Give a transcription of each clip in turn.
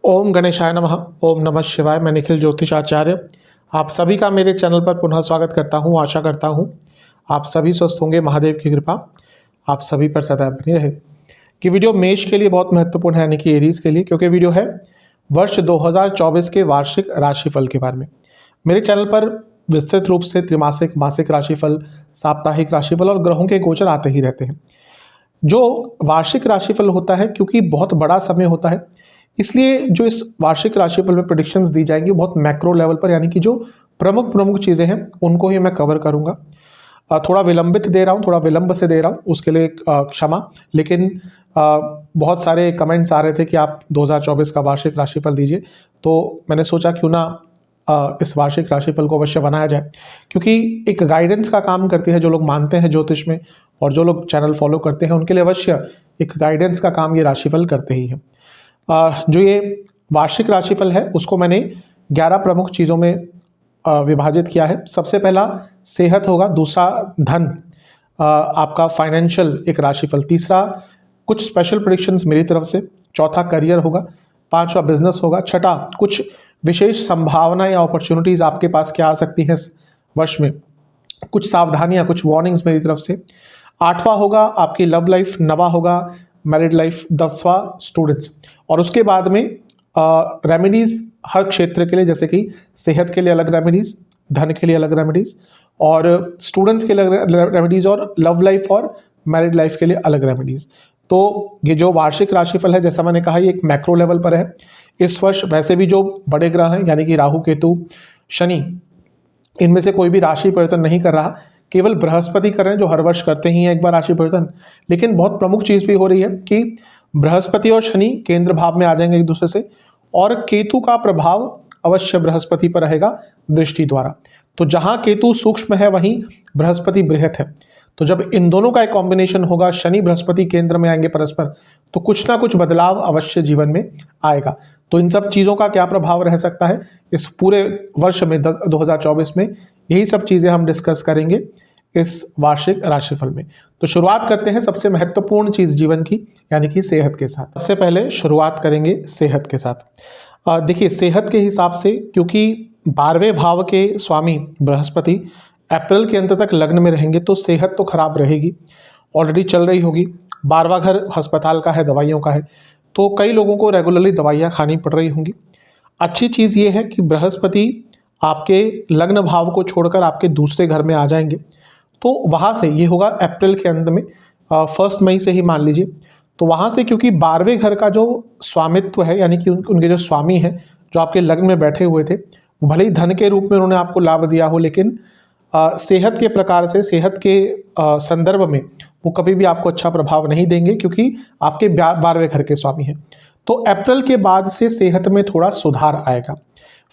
ओम गणेशाय नमः। ओम नमः शिवाय। मैं निखिल ज्योतिषाचार्य आप सभी का मेरे चैनल पर पुनः स्वागत करता हूं। आशा करता हूं आप सभी स्वस्थ होंगे। महादेव की कृपा आप सभी पर सदैव बनी रहे। कि वीडियो मेष के लिए बहुत महत्वपूर्ण है, यानी कि एरीज के लिए, क्योंकि वीडियो है वर्ष 2024 के वार्षिक राशिफल के बारे में। मेरे चैनल पर विस्तृत रूप से त्रिमासिक, मासिक राशिफल, साप्ताहिक राशिफल और ग्रहों के गोचर आते ही रहते हैं। जो वार्षिक राशिफल होता है, क्योंकि बहुत बड़ा समय होता है, इसलिए जो इस वार्षिक राशिफल में प्रेडिक्शंस दी जाएंगी बहुत मैक्रो लेवल पर, यानी कि जो प्रमुख प्रमुख चीज़ें हैं उनको ही मैं कवर करूंगा। थोड़ा विलंबित दे रहा हूं, थोड़ा विलंब से दे रहा हूं, उसके लिए क्षमा। लेकिन बहुत सारे कमेंट्स आ रहे थे कि आप 2024 का वार्षिक राशिफल दीजिए, तो मैंने सोचा क्यों ना इस वार्षिक राशिफल को अवश्य बनाया जाए, क्योंकि एक गाइडेंस का काम करती है। जो लोग मानते हैं ज्योतिष में और जो लोग चैनल फॉलो करते हैं, उनके लिए अवश्य एक गाइडेंस का काम ये राशिफल करते ही है। जो ये वार्षिक राशिफल है उसको मैंने 11 प्रमुख चीज़ों में विभाजित किया है। सबसे पहला सेहत होगा, दूसरा धन, आपका फाइनेंशियल एक राशिफल, तीसरा कुछ स्पेशल प्रेडिक्शंस मेरी तरफ से, चौथा करियर होगा, पांचवा बिजनेस होगा, छठा कुछ विशेष संभावनाएं या अपॉर्चुनिटीज़ आपके पास क्या आ सकती हैं इस वर्ष में, कुछ सावधानियां, कुछ वार्निंग्स मेरी तरफ से, आठवां होगा आपकी लव लाइफ, नवा होगा मैरिड लाइफ, 10वां स्टूडेंट्स, और उसके बाद में रेमेडीज हर क्षेत्र के लिए, जैसे कि सेहत के लिए अलग रेमेडीज, धन के लिए अलग रेमेडीज, और स्टूडेंट्स के लिए अलग रेमेडीज, और लव लाइफ और मैरिड लाइफ के लिए अलग रेमेडीज। तो ये जो वार्षिक राशिफल है, जैसा मैंने कहा, ये एक मैक्रो लेवल पर है। इस वर्ष वैसे भी जो बड़े ग्रह हैं, यानी कि राहु, केतु, शनि, इनमें से कोई भी राशि परिवर्तन नहीं कर रहा, केवल बृहस्पति कर रहे हैं, जो हर वर्ष करते ही हैं एक बार राशि परिवर्तन। लेकिन बहुत प्रमुख चीज भी हो रही है कि बृहस्पति और शनि केंद्र भाव में आ जाएंगे एक दूसरे से, और केतु का प्रभाव अवश्य बृहस्पति पर रहेगा दृष्टि द्वारा। तो जहां केतु सूक्ष्म है वहीं बृहस्पति बृहत है। तो जब इन दोनों का एक कॉम्बिनेशन होगा, शनि बृहस्पति केंद्र में आएंगे परस्पर, तो कुछ ना कुछ बदलाव अवश्य जीवन में आएगा। तो इन सब चीज़ों का क्या प्रभाव रह सकता है इस पूरे वर्ष में 2024 में, यही सब चीज़ें हम डिस्कस करेंगे इस वार्षिक राशिफल में। तो शुरुआत करते हैं सबसे महत्वपूर्ण चीज़ जीवन की, यानी कि सेहत के साथ। सबसे पहले शुरुआत करेंगे सेहत के साथ। देखिए, सेहत के हिसाब से, क्योंकि 12वें भाव के स्वामी बृहस्पति अप्रैल के अंत तक लग्न में रहेंगे, तो सेहत तो खराब रहेगी, ऑलरेडी चल रही होगी। 12वां घर अस्पताल का है, दवाइयों का है, तो कई लोगों को रेगुलरली दवाइयाँ खानी पड़ रही होंगी। अच्छी चीज़ ये है कि बृहस्पति आपके लग्न भाव को छोड़कर आपके दूसरे घर में आ जाएंगे, तो वहाँ से ये होगा अप्रैल के अंत में, 1 मई से ही मान लीजिए। तो वहाँ से, क्योंकि 12वें घर का जो स्वामित्व है, यानी कि उनके जो स्वामी हैं, जो आपके लग्न में बैठे हुए थे, भले ही धन के रूप में उन्होंने आपको लाभ दिया हो, लेकिन सेहत के प्रकार से, सेहत के संदर्भ में वो कभी भी आपको अच्छा प्रभाव नहीं देंगे, क्योंकि आपके 12वें घर के स्वामी हैं। तो अप्रैल के बाद से सेहत में थोड़ा सुधार आएगा।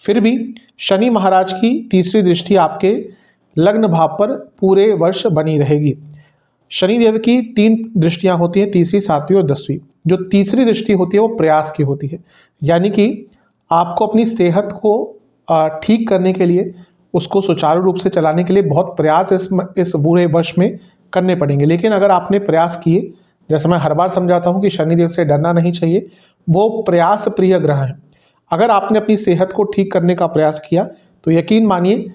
फिर भी शनि महाराज की तीसरी दृष्टि आपके लग्न भाव पर पूरे वर्ष बनी रहेगी। शनिदेव की 3 दृष्टियां होती हैं, तीसरी, 7वीं और 10वीं। जो तीसरी दृष्टि होती है वो प्रयास की होती है, यानी कि आपको अपनी सेहत को ठीक करने के लिए, उसको सुचारू रूप से चलाने के लिए बहुत प्रयास इस पूरे वर्ष में करने पड़ेंगे। लेकिन अगर आपने प्रयास किए, जैसे मैं हर बार समझाता हूं कि शनिदेव से डरना नहीं चाहिए, वो प्रयास प्रिय ग्रह है। अगर आपने अपनी सेहत को ठीक करने का प्रयास किया, तो यकीन मानिए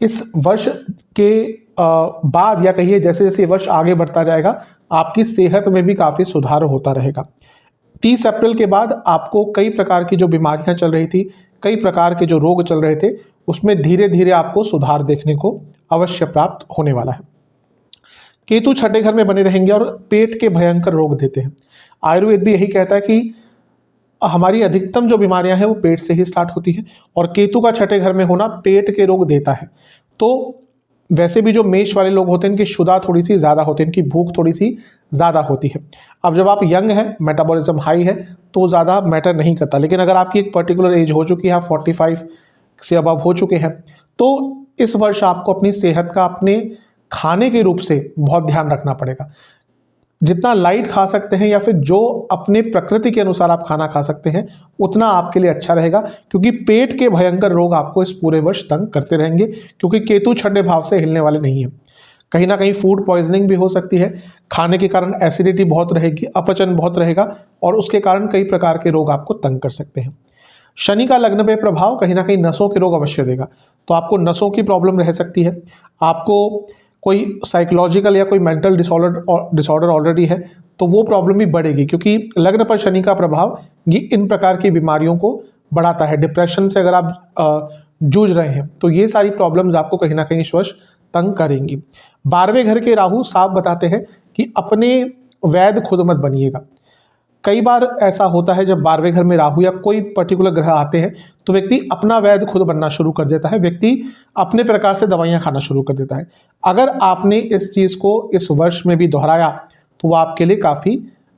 इस वर्ष के बाद, या कहिए जैसे जैसे वर्ष आगे बढ़ता जाएगा, आपकी सेहत में भी काफ़ी सुधार होता रहेगा। 30 अप्रैल के बाद आपको कई प्रकार की जो बीमारियां चल रही थी, कई प्रकार के जो रोग चल रहे थे, उसमें धीरे धीरे आपको सुधार देखने को अवश्य प्राप्त होने वाला है। केतु 6ठे घर में बने रहेंगे और पेट के भयंकर रोग देते हैं। आयुर्वेद भी यही कहता है कि हमारी अधिकतम जो बीमारियां हैं वो पेट से ही स्टार्ट होती हैं, और केतु का 6ठे घर में होना पेट के रोग देता है। तो वैसे भी जो मेष वाले लोग होते हैं, इनकी क्षुधा थोड़ी सी ज़्यादा होती है, इनकी भूख थोड़ी सी ज़्यादा होती है। अब जब आप यंग हैं, मेटाबॉलिज्म हाई है, तो ज़्यादा मैटर नहीं करता। लेकिन अगर आपकी एक पर्टिकुलर एज हो चुकी है, आप 45 से अबव हो चुके हैं, तो इस वर्ष आपको अपनी सेहत का अपने खाने के रूप से बहुत ध्यान रखना पड़ेगा। जितना लाइट खा सकते हैं, या फिर जो अपने प्रकृति के अनुसार आप खाना खा सकते हैं, उतना आपके लिए अच्छा रहेगा, क्योंकि पेट के भयंकर रोग आपको इस पूरे वर्ष तंग करते रहेंगे, क्योंकि केतु 6ठे भाव से हिलने वाले नहीं है। कहीं ना कहीं फूड पॉइजनिंग भी हो सकती है, खाने के कारण एसिडिटी बहुत रहेगी, अपचन बहुत रहेगा और उसके कारण कई प्रकार के रोग आपको तंग कर सकते हैं। शनि का लग्न पे प्रभाव कहीं ना कहीं नसों के रोग अवश्य देगा, तो आपको नसों की प्रॉब्लम रह सकती है। आपको कोई साइकोलॉजिकल या कोई मेंटल डिसऑर्डर ऑलरेडी है तो वो प्रॉब्लम भी बढ़ेगी, क्योंकि लग्न पर शनि का प्रभाव ये इन प्रकार की बीमारियों को बढ़ाता है। डिप्रेशन से अगर आप जूझ रहे हैं तो ये सारी प्रॉब्लम्स आपको कहीं ना कहीं इस वर्ष तंग करेंगी। 12वें घर के राहु साफ बताते हैं कि अपने वैद्य खुद मत बनिएगा। कई बार ऐसा होता है जब 12वें घर में राहु या कोई पर्टिकुलर ग्रह आते हैं तो व्यक्ति अपना वैद्य खुद बनना शुरू कर देता है, व्यक्ति अपने प्रकार से दवाइयाँ खाना शुरू कर देता है। अगर आपने इस चीज़ को इस वर्ष में भी दोहराया तो वो आपके लिए काफ़ी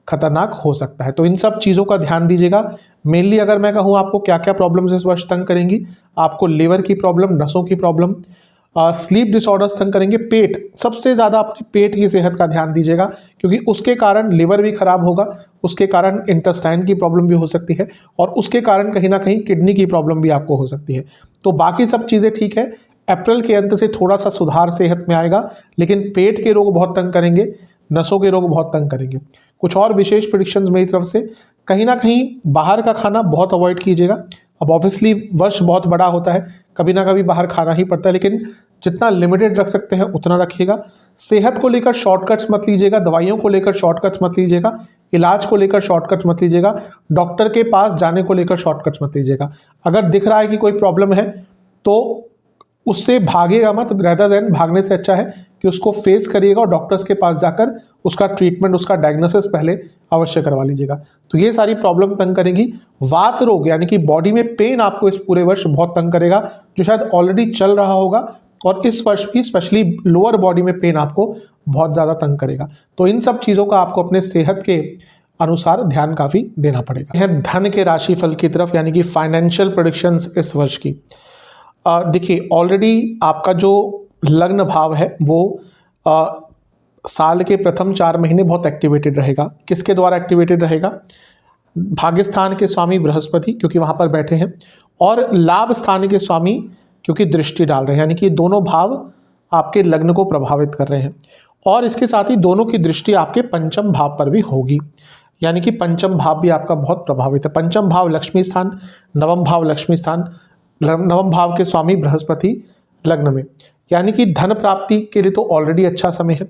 खतरनाक हो सकता है। तो इन सब चीज़ों का ध्यान दीजिएगा। मेनली अगर मैं कहूँ आपको क्या क्या प्रॉब्लम्स इस वर्ष तंग करेंगी, आपको लीवर की प्रॉब्लम, नसों की प्रॉब्लम, स्लीप डिसऑर्डर्स तंग करेंगे। पेट, सबसे ज़्यादा अपने पेट की सेहत का ध्यान दीजिएगा, क्योंकि उसके कारण लिवर भी खराब होगा, उसके कारण इंटेस्टाइन की प्रॉब्लम भी हो सकती है और उसके कारण कहीं ना कहीं किडनी की प्रॉब्लम भी आपको हो सकती है। तो बाकी सब चीज़ें ठीक है, अप्रैल के अंत से थोड़ा सा सुधार सेहत में आएगा, लेकिन पेट के रोग बहुत तंग करेंगे, नसों के रोग बहुत तंग करेंगे। कुछ और विशेष प्रेडिक्शंस मेरी तरफ से, कहीं ना कहीं बाहर का खाना बहुत अवॉइड कीजिएगा। अब ऑब्वियसली वर्ष बहुत बड़ा होता है, कभी ना कभी बाहर खाना ही पड़ता है, लेकिन जितना लिमिटेड रख सकते हैं उतना रखिएगा। सेहत को लेकर शॉर्टकट्स मत लीजिएगा, दवाइयों को लेकर शॉर्टकट्स मत लीजिएगा, इलाज को लेकर शॉर्टकट्स मत लीजिएगा, डॉक्टर के पास जाने को लेकर शॉर्टकट्स मत लीजिएगा। अगर दिख रहा है कि कोई प्रॉब्लम है तो उससे भागेगा मत, रेदर देन भागने से अच्छा है कि उसको फेस करिएगा और डॉक्टर्स के पास जाकर उसका ट्रीटमेंट, उसका डायग्नोसिस पहले अवश्य करवा लीजिएगा। तो ये सारी प्रॉब्लम तंग करेंगी। वात रोग यानी कि बॉडी में पेन आपको इस पूरे वर्ष बहुत तंग करेगा, जो शायद ऑलरेडी चल रहा होगा और इस वर्ष भी स्पेशली लोअर बॉडी में पेन आपको बहुत ज़्यादा तंग करेगा। तो इन सब चीज़ों का आपको अपने सेहत के अनुसार ध्यान काफ़ी देना पड़ेगा। यह धन के राशिफल की तरफ, यानी कि फाइनेंशियल प्रेडिक्शंस इस वर्ष की। देखिए, ऑलरेडी आपका जो लग्न भाव है वो साल के प्रथम 4 महीने बहुत एक्टिवेटेड रहेगा। किसके द्वारा एक्टिवेटेड रहेगा? भाग्य स्थान के स्वामी बृहस्पति, क्योंकि वहाँ पर बैठे हैं, और लाभ स्थान के स्वामी क्योंकि दृष्टि डाल रहे हैं, यानी कि दोनों भाव आपके लग्न को प्रभावित कर रहे हैं। और इसके साथ ही दोनों की दृष्टि आपके पंचम भाव पर भी होगी, यानी कि पंचम भाव भी आपका बहुत प्रभावित है। पंचम भाव लक्ष्मी स्थान, नवम भाव लक्ष्मी स्थान, नवम भाव के स्वामी बृहस्पति लग्न में, यानी कि धन प्राप्ति के लिए तो ऑलरेडी अच्छा समय है।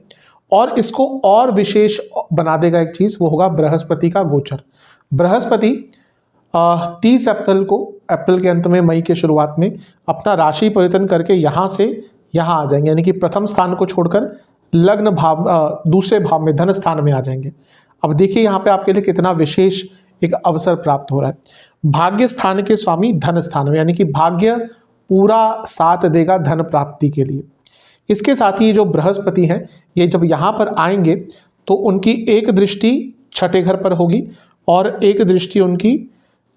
और इसको और विशेष बना देगा एक चीज़, वो होगा बृहस्पति का गोचर। बृहस्पति 30 अप्रैल को, अप्रैल के अंत में, मई के शुरुआत में अपना राशि परिवर्तन करके यहाँ से यहाँ आ जाएंगे, यानी कि प्रथम स्थान को छोड़कर लग्न भाव, दूसरे भाव में, धन स्थान में आ जाएंगे। अब देखिए यहाँ पे आपके लिए कितना विशेष एक अवसर प्राप्त हो रहा है। भाग्य स्थान के स्वामी धन स्थान में, यानी कि भाग्य पूरा साथ देगा धन प्राप्ति के लिए। इसके साथ ही जो बृहस्पति हैं, ये जब यहाँ पर आएंगे तो उनकी एक दृष्टि छठे घर पर होगी और एक दृष्टि उनकी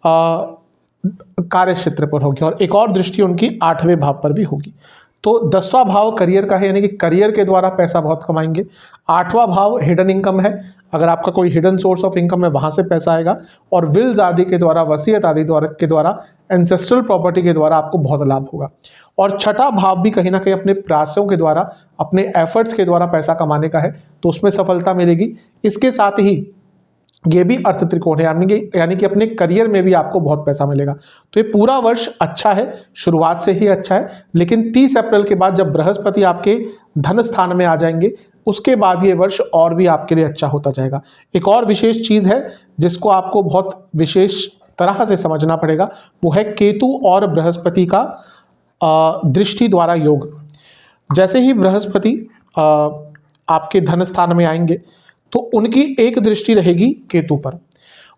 कार्य क्षेत्र पर होगी और एक और दृष्टि उनकी 8वें भाव पर भी होगी। तो 10वां भाव करियर का है, यानी कि करियर के द्वारा पैसा बहुत कमाएंगे। 8वां भाव हिडन इनकम है, अगर आपका कोई हिडन सोर्स ऑफ इनकम है वहाँ से पैसा आएगा। और विल्स आदि के द्वारा, वसीयत आदि के द्वारा, एंसेस्ट्रल प्रॉपर्टी के द्वारा आपको बहुत लाभ होगा। और छठा भाव भी कहीं ना कहीं अपने प्रयासों के द्वारा, अपने एफर्ट्स के द्वारा पैसा कमाने का है, तो उसमें सफलता मिलेगी। इसके साथ ही ये भी अर्थ त्रिकोण है, यानी कि अपने करियर में भी आपको बहुत पैसा मिलेगा। तो ये पूरा वर्ष अच्छा है, शुरुआत से ही अच्छा है, लेकिन 30 अप्रैल के बाद जब बृहस्पति आपके धन स्थान में आ जाएंगे, उसके बाद ये वर्ष और भी आपके लिए अच्छा होता जाएगा। एक और विशेष चीज़ है जिसको आपको बहुत विशेष तरह से समझना पड़ेगा, वो है केतु और बृहस्पति का दृष्टि द्वारा योग। जैसे ही बृहस्पति आपके धन स्थान में आएंगे तो उनकी एक दृष्टि रहेगी केतु पर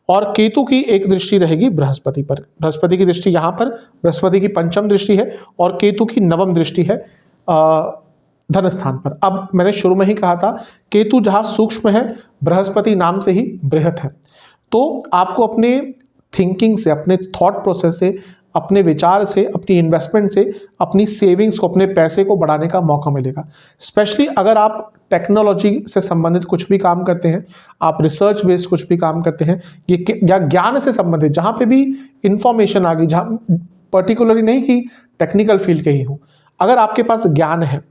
और केतु की एक दृष्टि रहेगी बृहस्पति पर। बृहस्पति की दृष्टि यहाँ पर, बृहस्पति की पंचम दृष्टि है और केतु की नवम दृष्टि है धन स्थान पर। अब मैंने शुरू में ही कहा था, केतु जहाँ सूक्ष्म है, बृहस्पति नाम से ही बृहत है। तो आपको अपने थिंकिंग से, अपने थॉट प्रोसेस से, अपने विचार से, अपनी इन्वेस्टमेंट से, अपनी सेविंग्स को, अपने पैसे को बढ़ाने का मौका मिलेगा। स्पेशली अगर आप टेक्नोलॉजी से संबंधित कुछ भी काम करते हैं, आप रिसर्च बेस्ड कुछ भी काम करते हैं, ये या ज्ञान से संबंधित जहाँ पे भी इंफॉर्मेशन आ गई, जहाँ पर्टिकुलरली नहीं कि टेक्निकल फील्ड के ही हो, अगर आपके पास ज्ञान है,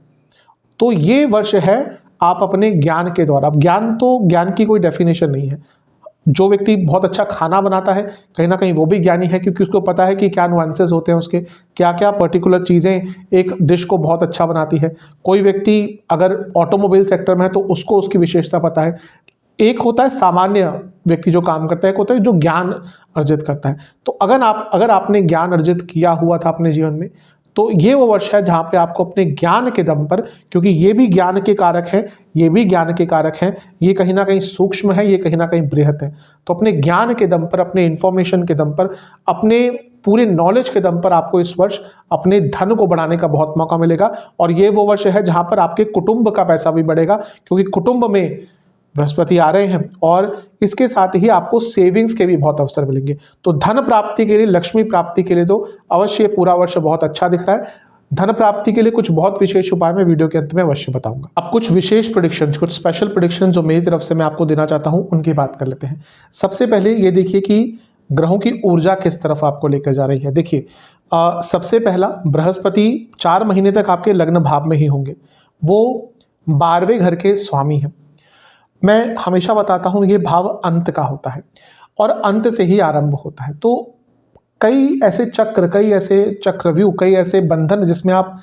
तो ये वर्ष है आप अपने ज्ञान के द्वारा, ज्ञान की कोई डेफिनेशन नहीं है। जो व्यक्ति बहुत अच्छा खाना बनाता है कहीं ना कहीं वो भी ज्ञानी है, क्योंकि उसको पता है कि क्या नुआंसेस होते हैं उसके, क्या क्या पर्टिकुलर चीज़ें एक डिश को बहुत अच्छा बनाती है। कोई व्यक्ति अगर ऑटोमोबाइल सेक्टर में है तो उसको उसकी विशेषता पता है। एक होता है सामान्य व्यक्ति जो काम करता है, एक होता है जो ज्ञान अर्जित करता है। तो अगर आपने ज्ञान अर्जित किया हुआ था अपने जीवन में, तो ये वो वर्ष है जहाँ पे आपको अपने ज्ञान के दम पर, क्योंकि ये भी ज्ञान के कारक है, ये भी ज्ञान के कारक हैं, ये कहीं ना कहीं सूक्ष्म है, ये कहीं ना कहीं बृहत है। तो अपने ज्ञान के दम पर, अपने इंफॉर्मेशन के दम पर, अपने पूरे नॉलेज के दम पर आपको इस वर्ष अपने धन को बढ़ाने का बहुत मौका मिलेगा। और ये वो वर्ष है जहाँ पर आपके कुटुंब का पैसा भी बढ़ेगा, क्योंकि कुटुंब में बृहस्पति आ रहे हैं और इसके साथ ही आपको सेविंग्स के भी बहुत अवसर मिलेंगे। तो धन प्राप्ति के लिए, लक्ष्मी प्राप्ति के लिए तो अवश्य पूरा वर्ष बहुत अच्छा दिख रहा है। धन प्राप्ति के लिए कुछ बहुत विशेष उपाय मैं वीडियो के अंत में अवश्य बताऊंगा। अब कुछ विशेष प्रेडिक्शंस, कुछ स्पेशल प्रेडिक्शंस जो मेरी तरफ से मैं आपको देना चाहता हूं, उनकी बात कर लेते हैं। सबसे पहले ये देखिए कि ग्रहों की ऊर्जा किस तरफ आपको लेकर जा रही है। देखिए, सबसे पहला, बृहस्पति 4 महीने तक आपके लग्न भाव में ही होंगे। वो 12वें घर के स्वामी हैं। मैं हमेशा बताता हूं ये भाव अंत का होता है और अंत से ही आरंभ होता है। तो कई ऐसे चक्रव्यूह, कई ऐसे बंधन जिसमें आप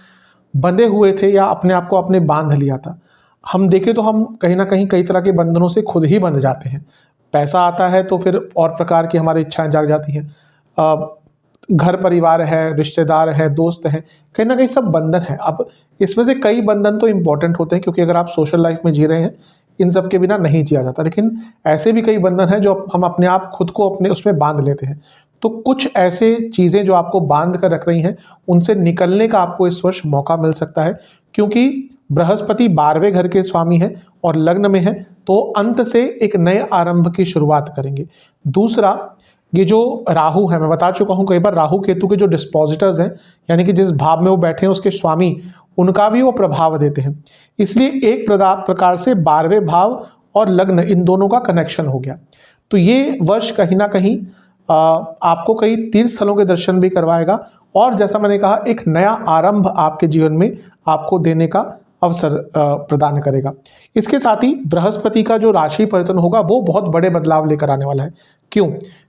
बंधे हुए थे या अपने आप को आपने बांध लिया था, हम देखें तो हम कहीं ना कहीं कई तरह के बंधनों से खुद ही बंध जाते हैं। पैसा आता है तो फिर और प्रकार की हमारी इच्छाएं जाग जाती हैं। घर परिवार है, रिश्तेदार है, दोस्त हैं, कहीं ना कहीं सब बंधन है। अब इसमें से कई बंधन तो इंपॉर्टेंट होते हैं, क्योंकि अगर आप सोशल लाइफ में जी रहे हैं, इन सब के बिना नहीं जिया जाता। लेकिन ऐसे भी कई बंधन हैं जो हम अपने आप खुद को अपने उसमें बांध लेते हैं। तो कुछ ऐसे चीज़ें जो आपको बांध कर रख रही हैं, उनसे निकलने का आपको इस वर्ष मौका मिल सकता है, क्योंकि बृहस्पति 12वें घर के स्वामी है और लग्न में है, तो अंत से एक नए आरंभ की शुरुआत करेंगे। दूसरा, ये जो राहु है, मैं बता चुका हूं कई बार, राहु केतु के जो डिस्पोजिटर्स हैं, यानी कि जिस भाव में वो बैठे हैं उसके स्वामी, उनका भी वो प्रभाव देते हैं। इसलिए एक प्रकार से 12वें भाव और लग्न, इन दोनों का कनेक्शन हो गया। तो ये वर्ष कहीं ना कहीं आपको कई तीर्थ स्थलों के दर्शन भी करवाएगा और जैसा मैंने कहा, एक नया आरंभ आपके जीवन में आपको देने का अवसर प्रदान करेगा। इसके साथ ही बृहस्पति का जो राशि परिवर्तन होगा वो बहुत बड़े बदलाव लेकर आने वाला है। क्यों?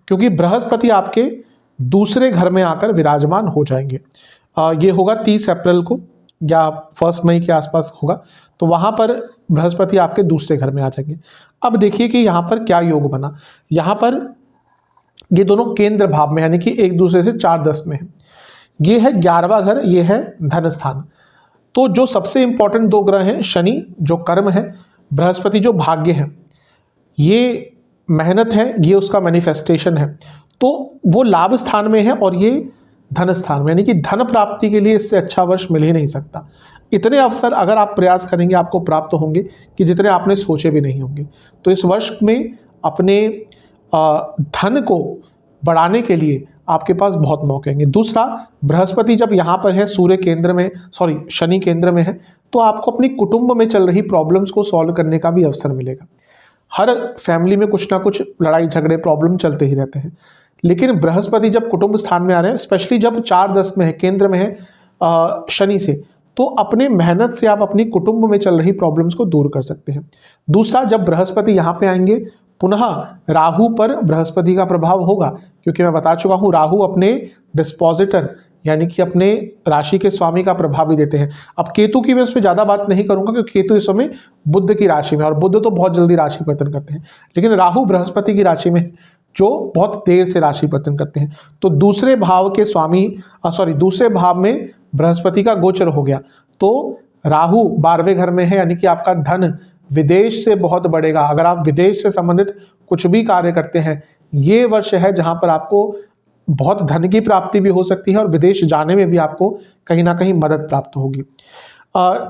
क्योंकि बृहस्पति आपके दूसरे घर में आकर विराजमान हो जाएंगे। ये होगा 30 अप्रैल को या 1 मई के आसपास होगा। तो वहाँ पर बृहस्पति आपके दूसरे घर में आ जाएंगे। अब देखिए कि यहाँ पर क्या योग बना। यहाँ पर ये दोनों केंद्र भाव में, यानी कि एक दूसरे से 4-10 में है। ये है 11वां घर, ये है धन स्थान। तो जो सबसे इंपॉर्टेंट 2 ग्रह हैं, शनि जो कर्म है, बृहस्पति जो भाग्य है, ये मेहनत है, ये उसका मैनिफेस्टेशन है, तो वो लाभ स्थान में है और ये धन स्थान में, यानी कि धन प्राप्ति के लिए इससे अच्छा वर्ष मिल ही नहीं सकता। इतने अवसर अगर आप प्रयास करेंगे आपको प्राप्त होंगे कि जितने आपने सोचे भी नहीं होंगे। तो इस वर्ष में अपने धन को बढ़ाने के लिए आपके पास बहुत मौके होंगे। दूसरा, बृहस्पति जब यहाँ पर है, शनि केंद्र में है, तो आपको अपनी कुटुंब में चल रही प्रॉब्लम्स को सॉल्व करने का भी अवसर मिलेगा। हर फैमिली में कुछ ना कुछ लड़ाई झगड़े प्रॉब्लम चलते ही रहते हैं, लेकिन बृहस्पति जब कुटुंब स्थान में आ रहे हैं, स्पेशली जब 4-10 में है, केंद्र में है शनि से, तो अपने मेहनत से आप अपनी कुटुंब में चल रही प्रॉब्लम्स को दूर कर सकते हैं। दूसरा, जब बृहस्पति यहाँ पे आएंगे, पुनः राहु पर बृहस्पति का प्रभाव होगा, क्योंकि मैं बता चुका हूँ राहु अपने डिस्पोजिटर यानी कि अपने राशि के स्वामी का प्रभाव भी देते हैं। अब केतु की मैं उस पर ज़्यादा बात नहीं करूंगा, क्योंकि केतु इस समय बुध की राशि में, और बुध तो बहुत जल्दी राशि परिवर्तन करते हैं, लेकिन राहु बृहस्पति की राशि में जो बहुत देर से राशि परिवर्तन करते हैं। तो दूसरे भाव के स्वामी दूसरे भाव में बृहस्पति का गोचर हो गया, तो राहु 12वें घर में है, यानी कि आपका धन विदेश से बहुत बढ़ेगा। अगर आप विदेश से संबंधित कुछ भी कार्य करते हैं, ये वर्ष है जहां पर आपको बहुत धन की प्राप्ति भी हो सकती है और विदेश जाने में भी आपको कहीं ना कहीं मदद प्राप्त होगी।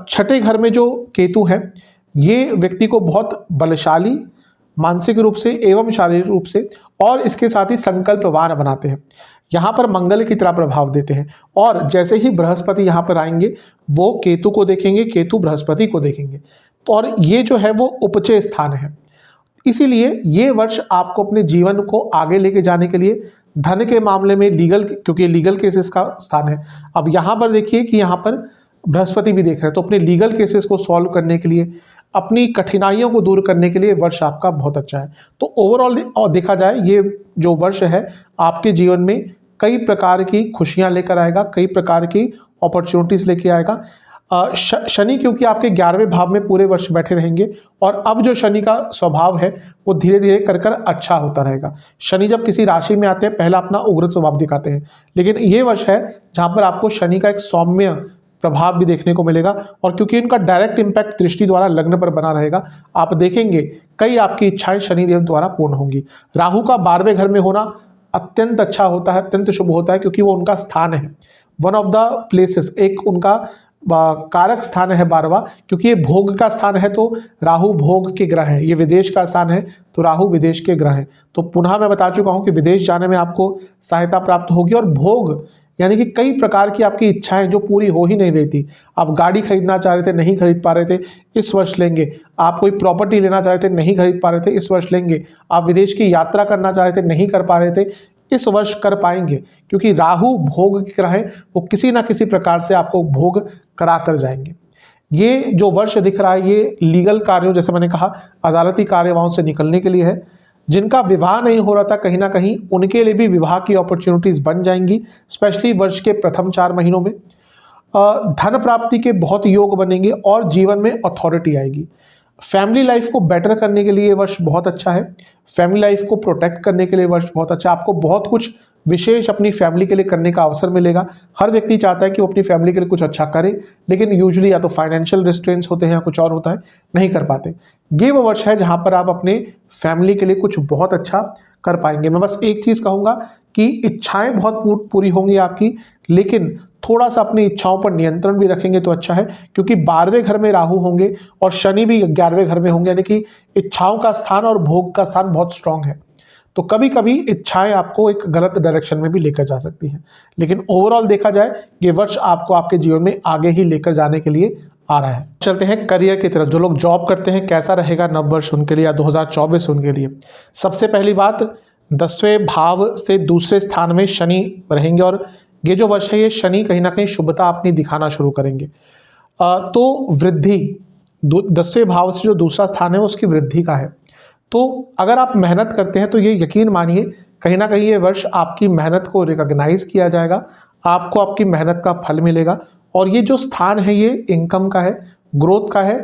6ठे घर में जो केतु है, ये व्यक्ति को बहुत बलशाली मानसिक रूप से एवं शारीरिक रूप से और इसके साथ ही संकल्पवान बनाते हैं। यहाँ पर मंगल की तरह प्रभाव देते हैं, और जैसे ही बृहस्पति यहाँ पर आएंगे, वो केतु को देखेंगे, केतु बृहस्पति को देखेंगे, तो और ये जो है वो उपचय स्थान है। इसीलिए ये वर्ष आपको अपने जीवन को आगे लेके जाने के लिए धन के मामले में क्योंकि लीगल केसेस का स्थान है। अब यहाँ पर देखिए कि यहाँ पर बृहस्पति भी देख रहे हैं, तो अपने लीगल केसेस को सॉल्व करने के लिए, अपनी कठिनाइयों को दूर करने के लिए वर्ष आपका बहुत अच्छा है। तो ओवरऑल देखा जाए ये जो वर्ष है आपके जीवन में कई प्रकार की खुशियां लेकर आएगा, कई प्रकार की अपॉर्चुनिटीज लेके आएगा। शनि क्योंकि आपके 11वें भाव में पूरे वर्ष बैठे रहेंगे, और अब जो शनि का स्वभाव है वो धीरे धीरे कर कर अच्छा होता रहेगा। शनि जब किसी राशि में आते हैं पहला अपना उग्र स्वभाव दिखाते हैं, लेकिन ये वर्ष है जहां पर आपको शनि का एक सौम्य प्रभाव भी देखने को मिलेगा, और क्योंकि इनका डायरेक्ट इंपैक्ट दृष्टि द्वारा लग्न पर बना रहेगा, आप देखेंगे कई आपकी इच्छाएं शनिदेव द्वारा पूर्ण होंगी। राहु का 12वें घर में होना अत्यंत अच्छा होता है, अत्यंत शुभ होता है, क्योंकि वो उनका स्थान है, वन ऑफ द प्लेसेस, एक उनका कारक स्थान है 12वां, क्योंकि ये भोग का स्थान है, तो राहु भोग के ग्रह है। ये विदेश का स्थान है, तो राहु विदेश के ग्रह है। तो पुनः मैं बता चुका हूं कि विदेश जाने में आपको सहायता प्राप्त होगी, और भोग यानी कि कई प्रकार की आपकी इच्छाएं जो पूरी हो ही नहीं रही थी, आप गाड़ी खरीदना चाह रहे थे नहीं खरीद पा रहे थे, इस वर्ष लेंगे। आप कोई प्रॉपर्टी लेना चाह रहे थे नहीं खरीद पा रहे थे, इस वर्ष लेंगे। आप विदेश की यात्रा करना चाह रहे थे नहीं कर पा रहे थे, इस वर्ष कर पाएंगे, क्योंकि राहु भोग के ग्रह है, वो किसी ना किसी प्रकार से आपको भोग करा कर जाएंगे। ये जो वर्ष दिख रहा है ये लीगल कार्यों, जैसे मैंने कहा, अदालती कार्यवाहों से निकलने के लिए है। जिनका विवाह नहीं हो रहा था कहीं ना कहीं उनके लिए भी विवाह की अपॉर्चुनिटीज बन जाएंगी, स्पेशली वर्ष के प्रथम 4 महीनों में। धन प्राप्ति के बहुत योग बनेंगे और जीवन में अथॉरिटी आएगी। फैमिली लाइफ को बेटर करने के लिए वर्ष बहुत अच्छा है, फैमिली लाइफ को प्रोटेक्ट करने के लिए वर्ष बहुत अच्छा है। आपको बहुत कुछ विशेष अपनी फैमिली के लिए करने का अवसर मिलेगा। हर व्यक्ति चाहता है कि वो अपनी फैमिली के लिए कुछ अच्छा करे, लेकिन यूजुअली या तो फाइनेंशियल रिस्ट्रेंट्स होते हैं या कुछ और होता है, नहीं कर पाते। ये वो वर्ष है जहां पर आप अपने फैमिली के लिए कुछ बहुत अच्छा कर पाएंगे। मैं बस एक चीज कहूंगा कि इच्छाएं बहुत पूरी होंगी आपकी, लेकिन थोड़ा सा अपनी इच्छाओं पर नियंत्रण भी रखेंगे तो अच्छा है, क्योंकि 12वें घर में राहु होंगे और शनि भी 11वें घर में होंगे, यानी कि इच्छाओं का स्थान और भोग का स्थान बहुत स्ट्रांग है। तो कभी कभी इच्छाएं आपको एक गलत डायरेक्शन में भी लेकर जा सकती हैं, लेकिन ओवरऑल देखा जाए ये वर्ष आपको आपके जीवन में आगे ही लेकर जाने के लिए आ रहा है। चलते हैं करियर की तरफ। जो लोग जॉब करते हैं कैसा रहेगा नव वर्ष उनके लिए या 2024 उनके लिए। सबसे पहली बात, 10वें भाव से दूसरे स्थान में शनि रहेंगे, और ये जो वर्ष है ये शनि कहीं ना कहीं शुभता अपनी दिखाना शुरू करेंगे। तो वृद्धि 10वें भाव से जो दूसरा स्थान है उसकी वृद्धि का है। तो अगर आप मेहनत करते हैं तो ये यकीन मानिए कहीं ना कहीं ये वर्ष आपकी मेहनत को रिकॉग्नाइज किया जाएगा, आपको आपकी मेहनत का फल मिलेगा। और ये जो स्थान है ये इनकम का है, ग्रोथ का है,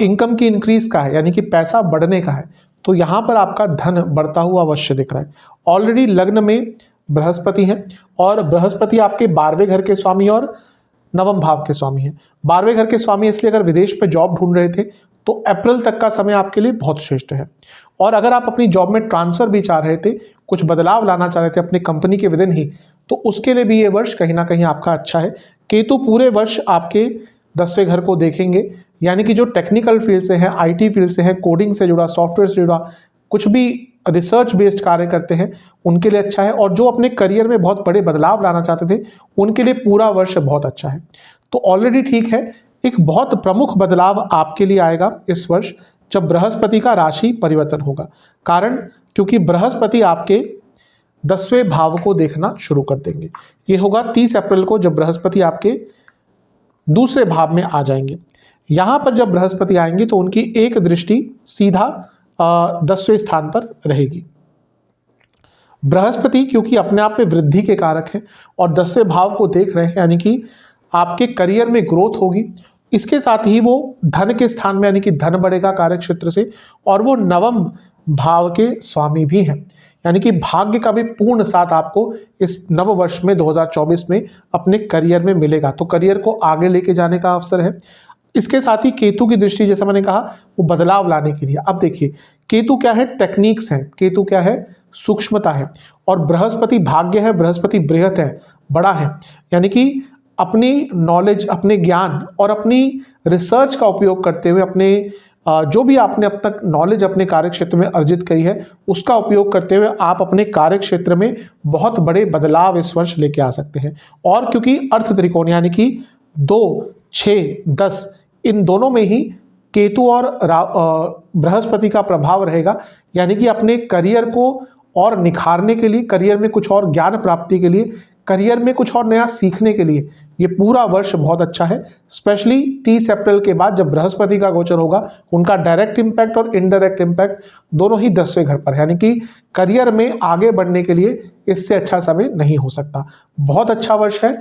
इनकम की इंक्रीज का है, यानी कि पैसा बढ़ने का है। तो यहाँ पर आपका धन बढ़ता हुआ अवश्य दिख रहा है। ऑलरेडी लग्न में बृहस्पति हैं, और बृहस्पति आपके 12वें घर के स्वामी और 9वें भाव के स्वामी हैं। 12वें घर के स्वामी इसलिए अगर विदेश में जॉब ढूंढ रहे थे तो अप्रैल तक का समय आपके लिए बहुत श्रेष्ठ है। और अगर आप अपनी जॉब में ट्रांसफर भी चाह रहे थे, कुछ बदलाव लाना चाह रहे थे अपनी कंपनी के विदिन ही, तो उसके लिए भी ये वर्ष कहीं ना कहीं आपका अच्छा है। केतु पूरे वर्ष आपके 10वें घर को देखेंगे, यानी कि जो टेक्निकल फील्ड से है, IT फील्ड से है, कोडिंग से जुड़ा, सॉफ्टवेयर से जुड़ा, कुछ भी रिसर्च बेस्ड कार्य करते हैं उनके लिए अच्छा है। और जो अपने करियर में बहुत बड़े बदलाव लाना चाहते थे उनके लिए पूरा वर्ष बहुत अच्छा है। तो ऑलरेडी ठीक है। एक बहुत प्रमुख बदलाव आपके लिए आएगा इस वर्ष जब बृहस्पति का राशि परिवर्तन होगा। कारण क्योंकि बृहस्पति आपके 10वें भाव को देखना शुरू कर देंगे। ये होगा 30 अप्रैल को, जब बृहस्पति आपके दूसरे भाव में आ जाएंगे। यहां पर जब बृहस्पति आएंगे तो उनकी एक दृष्टि सीधा 10वें स्थान पर रहेगी। बृहस्पति क्योंकि अपने आप में वृद्धि के कारक है और 10वें भाव को देख रहे हैं, यानी कि आपके करियर में ग्रोथ होगी। इसके साथ ही वो धन के स्थान में, यानी कि धन बढ़ेगा कार्य क्षेत्र से, और वो 9वें भाव के स्वामी भी हैं, यानी कि भाग्य का भी पूर्ण साथ आपको इस नव वर्ष में 2024 में अपने करियर में मिलेगा। तो करियर को आगे लेके जाने का अवसर है। इसके साथ ही केतु की दृष्टि, जैसा मैंने कहा, वो बदलाव लाने के लिए। अब देखिए केतु क्या है, टेक्निक्स है, केतु क्या है, सूक्ष्मता है, और बृहस्पति भाग्य है, बृहस्पति बृहत है, बड़ा है, यानी कि अपनी नॉलेज, अपने ज्ञान और अपनी रिसर्च का उपयोग करते हुए, अपने जो भी आपने अब तक नॉलेज अपने कार्य क्षेत्र में अर्जित करी है उसका उपयोग करते हुए आप अपने कार्य क्षेत्र में बहुत बड़े बदलाव इस वर्ष लेके आ सकते हैं। और क्योंकि अर्थ त्रिकोण यानी कि 2, 6, 10 इन दोनों में ही केतु और बृहस्पति का प्रभाव रहेगा, यानी कि अपने करियर को और निखारने के लिए, करियर में कुछ और ज्ञान प्राप्ति के लिए करियर में कुछ और नया सीखने के लिए ये पूरा वर्ष बहुत अच्छा है। स्पेशली 30 अप्रैल के बाद जब बृहस्पति का गोचर होगा, उनका डायरेक्ट इंपैक्ट और इनडायरेक्ट इंपैक्ट दोनों ही 10वें घर पर है, यानी कि करियर में आगे बढ़ने के लिए इससे अच्छा समय नहीं हो सकता। बहुत अच्छा वर्ष है,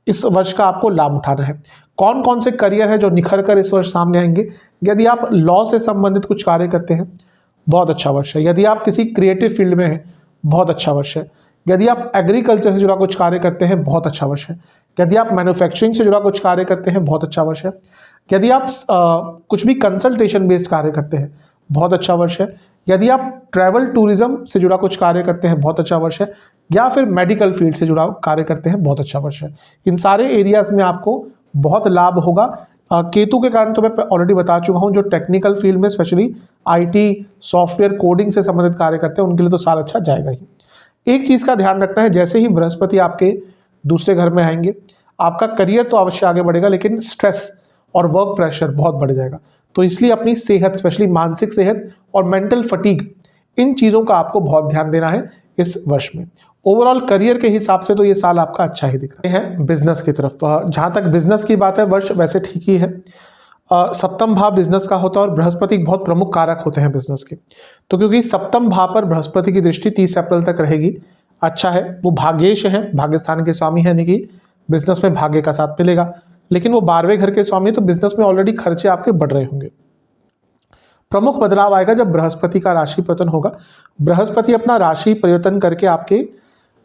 इस वर्ष का आपको लाभ उठाना है। कौन कौन से करियर है जो निखर कर इस वर्ष सामने आएंगे? यदि आप लॉ से संबंधित कुछ कार्य करते हैं, बहुत अच्छा वर्ष है। यदि आप किसी क्रिएटिव फील्ड में हैं, बहुत अच्छा वर्ष है। यदि आप एग्रीकल्चर से जुड़ा कुछ कार्य करते हैं, बहुत अच्छा वर्ष है। यदि आप मैन्युफैक्चरिंग से जुड़ा कुछ कार्य करते हैं, बहुत अच्छा वर्ष है। यदि आप कुछ भी कंसल्टेशन बेस्ड कार्य करते हैं, बहुत अच्छा वर्ष है। यदि आप ट्रैवल टूरिज्म से जुड़ा कुछ कार्य करते हैं, बहुत अच्छा वर्ष है। या फिर मेडिकल फील्ड से जुड़ा कार्य करते हैं, बहुत अच्छा वर्ष है। इन सारे एरियाज में आपको बहुत लाभ होगा। केतु के कारण तो मैं ऑलरेडी बता चुका हूं, जो टेक्निकल फील्ड में स्पेशली आईटी सॉफ्टवेयर कोडिंग से संबंधित कार्य करते हैं, उनके लिए तो साल अच्छा जाएगा ही। एक चीज़ का ध्यान रखना है, जैसे ही बृहस्पति आपके दूसरे घर में आएंगे, आपका करियर तो अवश्य आगे बढ़ेगा, लेकिन स्ट्रेस और वर्क प्रेशर बहुत बढ़ जाएगा। तो इसलिए अपनी सेहत, स्पेशली मानसिक सेहत और मेंटल फटीग, इन चीज़ों का आपको बहुत ध्यान देना है इस वर्ष में। ओवरऑल करियर के हिसाब से तो ये साल आपका अच्छा ही दिख रहा है। बिजनेस की तरफ, जहाँ तक बिजनेस की बात है, वर्ष वैसे ठीक ही है। सप्तम भाव बिजनेस का होता है और बृहस्पति बहुत प्रमुख कारक होते हैं बिजनेस के। तो क्योंकि सप्तम भाव पर बृहस्पति की दृष्टि 30 अप्रैल तक रहेगी, अच्छा है। वो भाग्येश है, भाग्यस्थान के स्वामी है, यानी कि बिजनेस में भाग्य का साथ मिलेगा। लेकिन वो 12वें घर के स्वामी, तो बिजनेस में ऑलरेडी खर्चे आपके बढ़ रहे होंगे। प्रमुख बदलाव आएगा जब बृहस्पति का राशि परिवर्तन होगा। बृहस्पति अपना राशि परिवर्तन करके आपके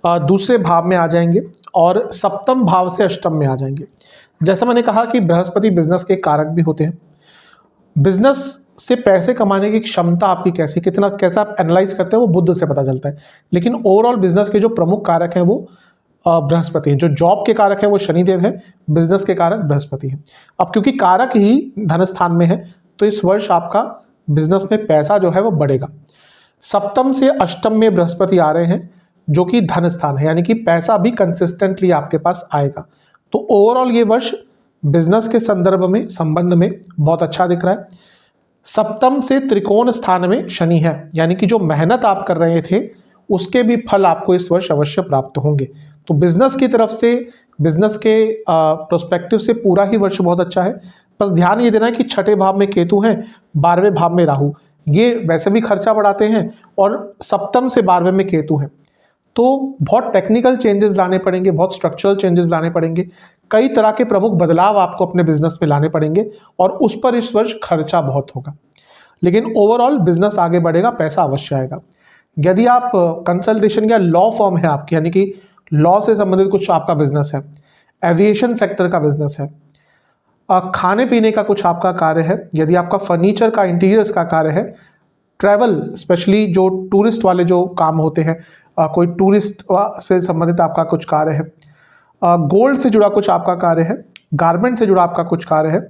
दूसरे भाव में आ जाएंगे और सप्तम भाव से अष्टम में आ जाएंगे। जैसा मैंने कहा कि बृहस्पति बिजनेस के कारक भी होते हैं। बिजनेस से पैसे कमाने की क्षमता आपकी कैसा आप एनालाइज करते हैं, वो बुध से पता चलता है। लेकिन ओवरऑल बिजनेस के जो प्रमुख कारक हैं वो बृहस्पति है। जो जॉब के कारक है वो शनिदेव है, बिजनेस के कारक बृहस्पति है। अब क्योंकि कारक ही धन स्थान में है, तो इस वर्ष आपका बिजनेस में पैसा जो है वो बढ़ेगा। सप्तम से अष्टम में बृहस्पति आ रहे हैं, जो कि धन स्थान है, यानी कि पैसा भी कंसिस्टेंटली आपके पास आएगा। तो ओवरऑल ये वर्ष बिजनेस के संदर्भ में, संबंध में बहुत अच्छा दिख रहा है। सप्तम से त्रिकोण स्थान में शनि है, यानी कि जो मेहनत आप कर रहे थे उसके भी फल आपको इस वर्ष अवश्य प्राप्त होंगे। तो बिजनेस की तरफ से, बिजनेस के प्रोस्पेक्टिव से पूरा ही वर्ष बहुत अच्छा है। बस ध्यान ये देना है कि 6ठे भाव में केतु है, 12वें भाव में राहु, ये वैसे भी खर्चा बढ़ाते हैं, और सप्तम से 12वें में केतु है। तो बहुत टेक्निकल चेंजेस लाने पड़ेंगे, बहुत स्ट्रक्चरल चेंजेस लाने पड़ेंगे, कई तरह के प्रमुख बदलाव आपको अपने बिजनेस में लाने पड़ेंगे, और उस पर इस वर्ष खर्चा बहुत होगा। लेकिन ओवरऑल बिजनेस आगे बढ़ेगा, पैसा अवश्य आएगा। यदि आप कंसल्टेशन या लॉ फर्म है आपकी, यानी कि लॉ से संबंधित कुछ आपका बिजनेस है, एविएशन सेक्टर का बिजनेस है, खाने पीने का कुछ आपका कार्य है, यदि आपका फर्नीचर का, इंटीरियर्स का कार्य है, ट्रैवल स्पेशली जो टूरिस्ट वाले जो काम होते हैं, कोई टूरिस्ट से संबंधित आपका कुछ कार्य है, गोल्ड से जुड़ा कुछ आपका कार्य है, गारमेंट से जुड़ा आपका कुछ कार्य है,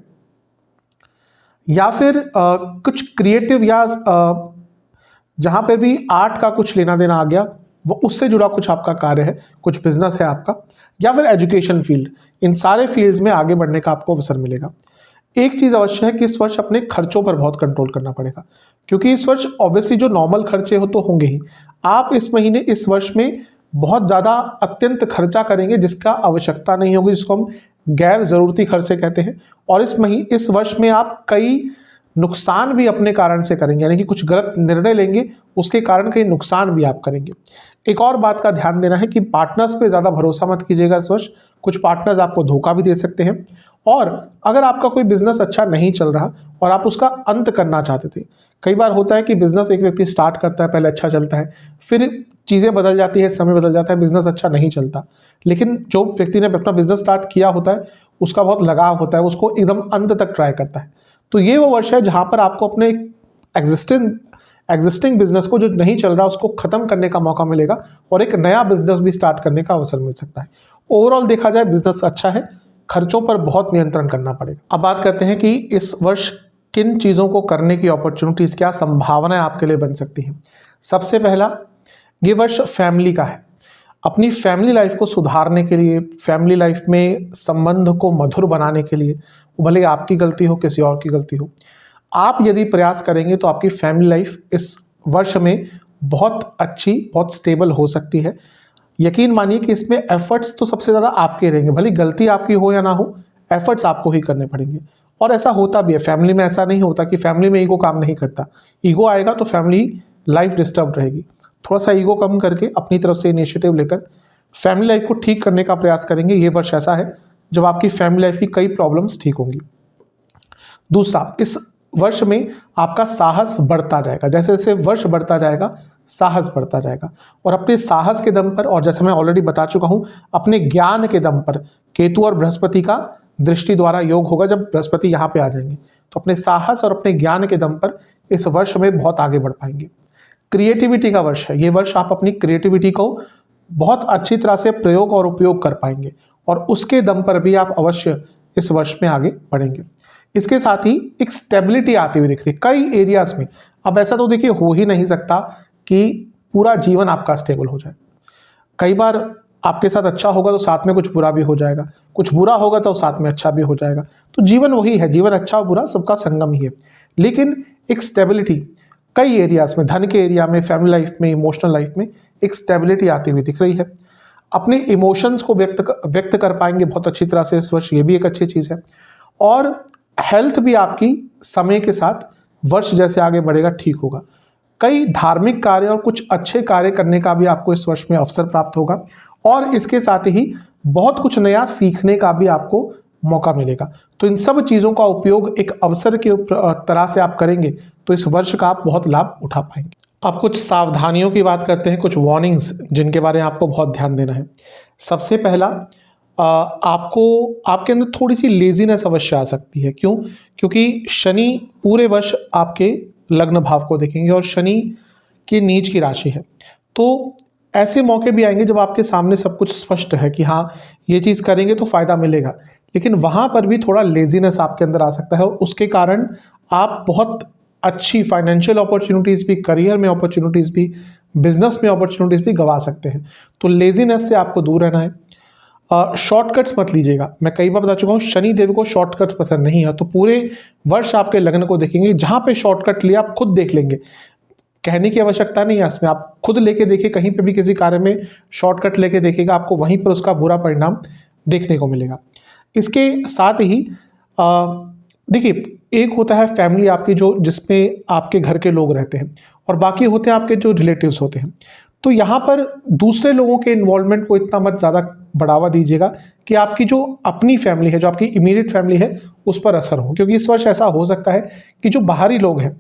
या फिर कुछ क्रिएटिव या जहाँ पे भी आर्ट का कुछ लेना देना आ गया, वो उससे जुड़ा कुछ आपका कार्य है, कुछ बिजनेस है आपका, या फिर एजुकेशन फील्ड, इन सारे फील्ड्स में आगे बढ़ने का आपको अवसर मिलेगा। एक चीज़ अवश्य है कि इस वर्ष अपने खर्चों पर बहुत कंट्रोल करना पड़ेगा, क्योंकि इस वर्ष ऑब्वियसली जो नॉर्मल खर्चे हो तो होंगे ही। आप इस महीने, इस वर्ष में बहुत ज़्यादा अत्यंत खर्चा करेंगे जिसका आवश्यकता नहीं होगी, जिसको हम गैर ज़रूरती खर्चे कहते हैं। और इस वर्ष में आप कई नुकसान भी अपने कारण से करेंगे, यानी कि कुछ गलत निर्णय लेंगे, उसके कारण कई नुकसान भी आप करेंगे। एक और बात का ध्यान देना है कि पार्टनर्स पे ज़्यादा भरोसा मत कीजिएगा इस वर्ष, कुछ पार्टनर्स आपको धोखा भी दे सकते हैं। और अगर आपका कोई बिजनेस अच्छा नहीं चल रहा और आप उसका अंत करना चाहते थे, कई बार होता है कि बिजनेस एक व्यक्ति स्टार्ट करता है, पहले अच्छा चलता है, फिर चीज़ें बदल जाती है, समय बदल जाता है, बिजनेस अच्छा नहीं चलता। लेकिन जो व्यक्ति ने अपना बिजनेस स्टार्ट किया होता है उसका बहुत लगाव होता है, उसको एकदम अंत तक ट्राई करता है। तो ये वो वर्ष है जहाँ पर आपको अपने एग्जिस्टिंग बिजनेस को, जो नहीं चल रहा, उसको खत्म करने का मौका मिलेगा और एक नया बिजनेस भी स्टार्ट करने का अवसर मिल सकता है। ओवरऑल देखा जाए बिजनेस अच्छा है, खर्चों पर बहुत नियंत्रण करना पड़ेगा। अब बात करते हैं कि इस वर्ष किन चीज़ों को करने की अपॉर्चुनिटीज़, क्या संभावनाएं आपके लिए बन सकती हैं। सबसे पहला, ये वर्ष फैमिली का है। अपनी फैमिली लाइफ को सुधारने के लिए, फैमिली लाइफ में संबंध को मधुर बनाने के लिए, वो भले आपकी गलती हो, किसी और की गलती हो, आप यदि प्रयास करेंगे तो आपकी फैमिली लाइफ इस वर्ष में बहुत अच्छी, बहुत स्टेबल हो सकती है। यकीन मानिए कि इसमें एफर्ट्स तो सबसे ज़्यादा आपके रहेंगे, भले गलती आपकी हो या ना हो, एफर्ट्स आपको ही करने पड़ेंगे। और ऐसा होता भी है, फैमिली में ऐसा नहीं होता कि फैमिली में ईगो काम नहीं करता। ईगो आएगा तो फैमिली लाइफ डिस्टर्ब रहेगी। थोड़ा सा ईगो कम करके अपनी तरफ से इनिशिएटिव लेकर फैमिली लाइफ को ठीक करने का प्रयास करेंगे। ये वर्ष ऐसा है जब आपकी फैमिली लाइफ की कई प्रॉब्लम्स ठीक होंगी। दूसरा, इस वर्ष में आपका साहस बढ़ता जाएगा। जैसे जैसे वर्ष बढ़ता जाएगा साहस बढ़ता जाएगा, और अपने साहस के दम पर, और जैसे मैं ऑलरेडी बता चुका हूं, अपने ज्ञान के दम पर केतु और बृहस्पति का दृष्टि द्वारा योग होगा। जब बृहस्पति यहाँ पे आ जाएंगे तो अपने साहस और अपने ज्ञान के दम पर इस वर्ष में बहुत आगे बढ़ पाएंगे। क्रिएटिविटी का वर्ष है ये वर्ष, आप अपनी क्रिएटिविटी को बहुत अच्छी तरह से प्रयोग और उपयोग कर पाएंगे, और उसके दम पर भी आप अवश्य इस वर्ष में आगे बढ़ेंगे। इसके साथ ही एक स्टेबिलिटी आती हुई दिख रही है कई एरियाज में। अब ऐसा तो देखिए हो ही नहीं सकता कि पूरा जीवन आपका स्टेबल हो जाए। कई बार आपके साथ अच्छा होगा तो साथ में कुछ बुरा भी हो जाएगा, कुछ बुरा होगा तो साथ में अच्छा भी हो जाएगा। तो जीवन वही है, जीवन अच्छा और बुरा सबका संगम ही है। लेकिन एक स्टेबिलिटी कई एरियाज में, धन के एरिया में, फैमिली लाइफ में, इमोशनल लाइफ में एक स्टेबिलिटी आती हुई दिख रही है। अपने इमोशंस को व्यक्त कर पाएंगे बहुत अच्छी तरह से इस वर्ष, ये भी एक अच्छी चीज़ है। और हेल्थ भी आपकी समय के साथ वर्ष जैसे आगे बढ़ेगा ठीक होगा। कई धार्मिक कार्य और कुछ अच्छे कार्य करने का भी आपको इस वर्ष में अवसर प्राप्त होगा, और इसके साथ ही बहुत कुछ नया सीखने का भी आपको मौका मिलेगा। तो इन सब चीज़ों का उपयोग एक अवसर के तरह से आप करेंगे तो इस वर्ष का आप बहुत लाभ उठा पाएंगे। अब कुछ सावधानियों की बात करते हैं, कुछ वार्निंग्स जिनके बारे में आपको बहुत ध्यान देना है। सबसे पहला, आपको आपके अंदर थोड़ी सी लेजीनेस अवश्य आ सकती है। क्यों? क्योंकि शनि पूरे वर्ष आपके लग्न भाव को देखेंगे, और शनि की नीच की राशि है। तो ऐसे मौके भी आएंगे जब आपके सामने सब कुछ स्पष्ट है कि हाँ ये चीज़ करेंगे तो फ़ायदा मिलेगा, लेकिन वहाँ पर भी थोड़ा लेजीनेस आपके अंदर आ सकता है, और उसके कारण आप बहुत अच्छी फाइनेंशियल अपॉर्चुनिटीज़ भी, करियर में अपॉर्चुनिटीज़ भी, बिजनेस में अपॉर्चुनिटीज़ भी गंवा सकते हैं। तो लेजीनेस से आपको दूर रहना है। शॉर्टकट्स मत लीजिएगा। मैं कई बार बता चुका हूँ, शनि देव को शॉर्टकट्स पसंद नहीं है। तो पूरे वर्ष आपके लग्न को देखेंगे, जहाँ पे शॉर्टकट लिया आप खुद देख लेंगे, कहने की आवश्यकता नहीं है इसमें, आप खुद लेके देखिए। कहीं पे भी किसी कार्य में शॉर्टकट लेके देखिएगा, आपको वहीं पर उसका बुरा परिणाम देखने को मिलेगा। इसके साथ ही देखिए, एक होता है फैमिली आपकी जिसमें आपके घर के लोग रहते हैं, और बाकी होते हैं आपके जो रिलेटिव्स होते हैं। तो यहाँ पर दूसरे लोगों के इन्वॉल्वमेंट को इतना मत ज़्यादा बढ़ावा दीजिएगा कि आपकी जो अपनी फैमिली है, जो आपकी इमीडिएट फैमिली है, उस पर असर हो। क्योंकि इस वर्ष ऐसा हो सकता है कि जो बाहरी लोग हैं